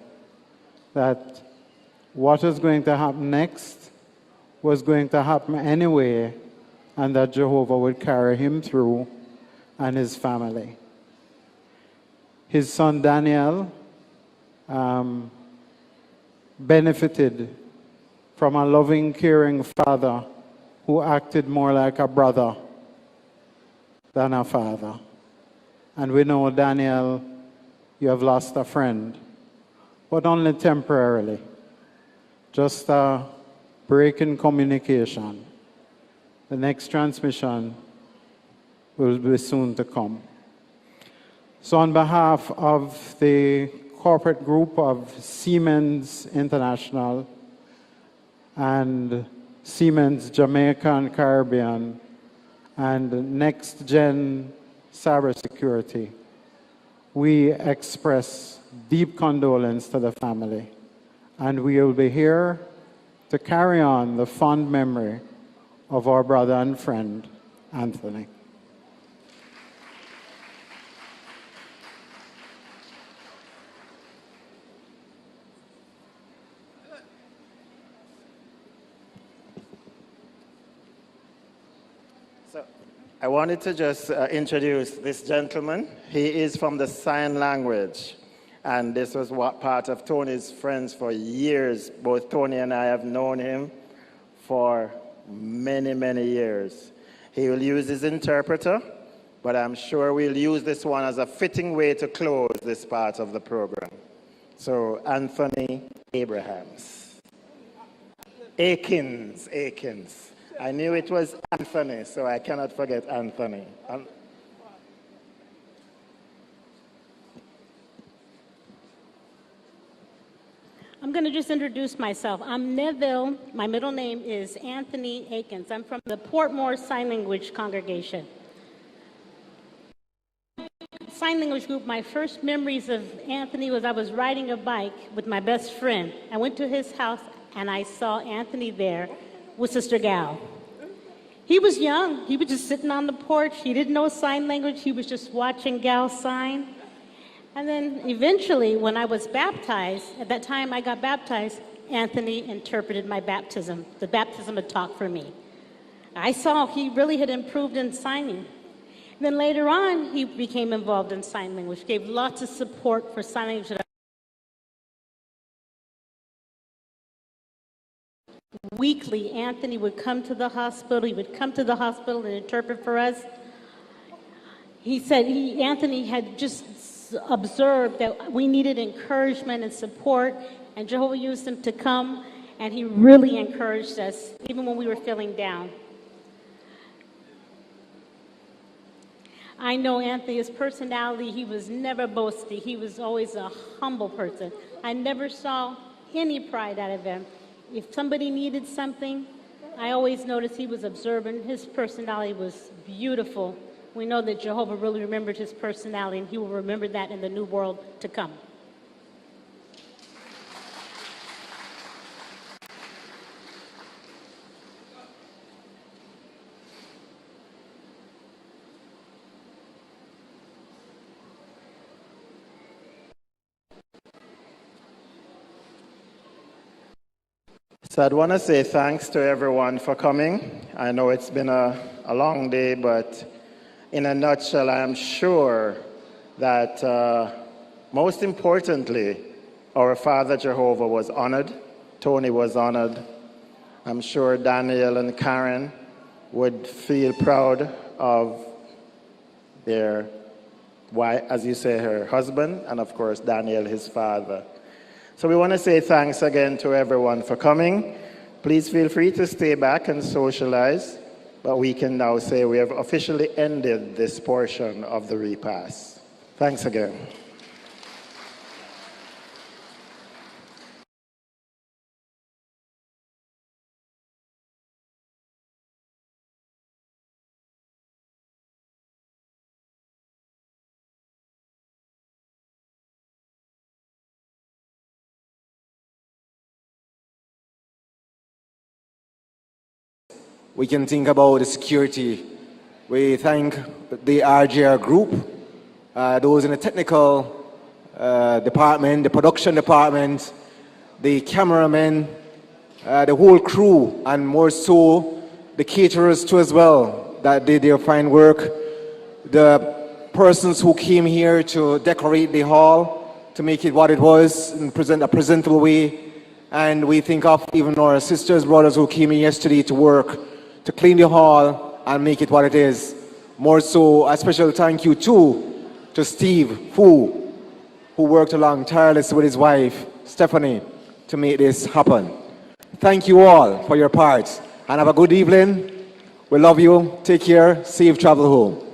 that what was going to happen next was going to happen anyway, and that Jehovah would carry him through and his family. His son Daniel benefited from a loving, caring father who acted more like a brother than a father. And we know, Daniel, you have lost a friend, but only temporarily. Just a break in communication. The next transmission will be soon to come. So on behalf of the corporate group of Siemens International and Siemens Jamaica and Caribbean and Next Gen Cybersecurity, we express deep condolence to the family. And we will be here to carry on the fond memory of our brother and friend, Anthony. I wanted to just introduce this gentleman. He is from the sign language. And this was what part of Tony's friends for years. Both Tony and I have known him for many, many years. He will use his interpreter, but I'm sure we'll use this one as a fitting way to close this part of the program. So, Anthony Abrahams. Akins. I knew it was Anthony, so I cannot forget Anthony. I'm going to just introduce myself. I'm Neville. My middle name is Anthony Akins. I'm from the Portmore Sign Language congregation. Sign language group, my first memories of Anthony was I was riding a bike with my best friend. I went to his house and I saw Anthony there with Sister Gal. He was young. He was just sitting on the porch. He didn't know sign language. He was just watching Gal sign. And then eventually, when I was baptized, at that time I got baptized, Anthony interpreted my baptism. The baptism had talked for me. I saw he really had improved in signing. And then later on, he became involved in sign language, gave lots of support for sign language. Weekly, Anthony would come to the hospital. He would come to the hospital and interpret for us. He said Anthony had just observed that we needed encouragement and support, and Jehovah used him to come, and he really encouraged us, even when we were feeling down. I know Anthony's personality, he was never boasty. He was always a humble person. I never saw any pride out of him. If somebody needed something, I always noticed he was observant. His personality was beautiful. We know that Jehovah really remembered his personality, and he will remember that in the new world to come. So I'd want to say thanks to everyone for coming. I know it's been a long day, but in a nutshell, I am sure that most importantly, our Father Jehovah was honored. Tony was honored. I'm sure Daniel and Karen would feel proud of their wife, as you say, her husband, and of course, Daniel, his father. So we want to say thanks again to everyone for coming. Please feel free to stay back and socialize, but we can now say we have officially ended this portion of the repass. Thanks again. We can think about the security. We thank the RGR group, those in the technical department, the production department, the cameramen, the whole crew, and more so the caterers too as well, that did their fine work. The persons who came here to decorate the hall, to make it what it was, and present a presentable way. And we think of even our sisters, brothers who came here yesterday to work, to clean the hall and make it what it is. More so, a special thank you too to Steve Fu, who worked along tirelessly with his wife, Stephanie, to make this happen. Thank you all for your part, and have a good evening. We love you. Take care. Safe travel home.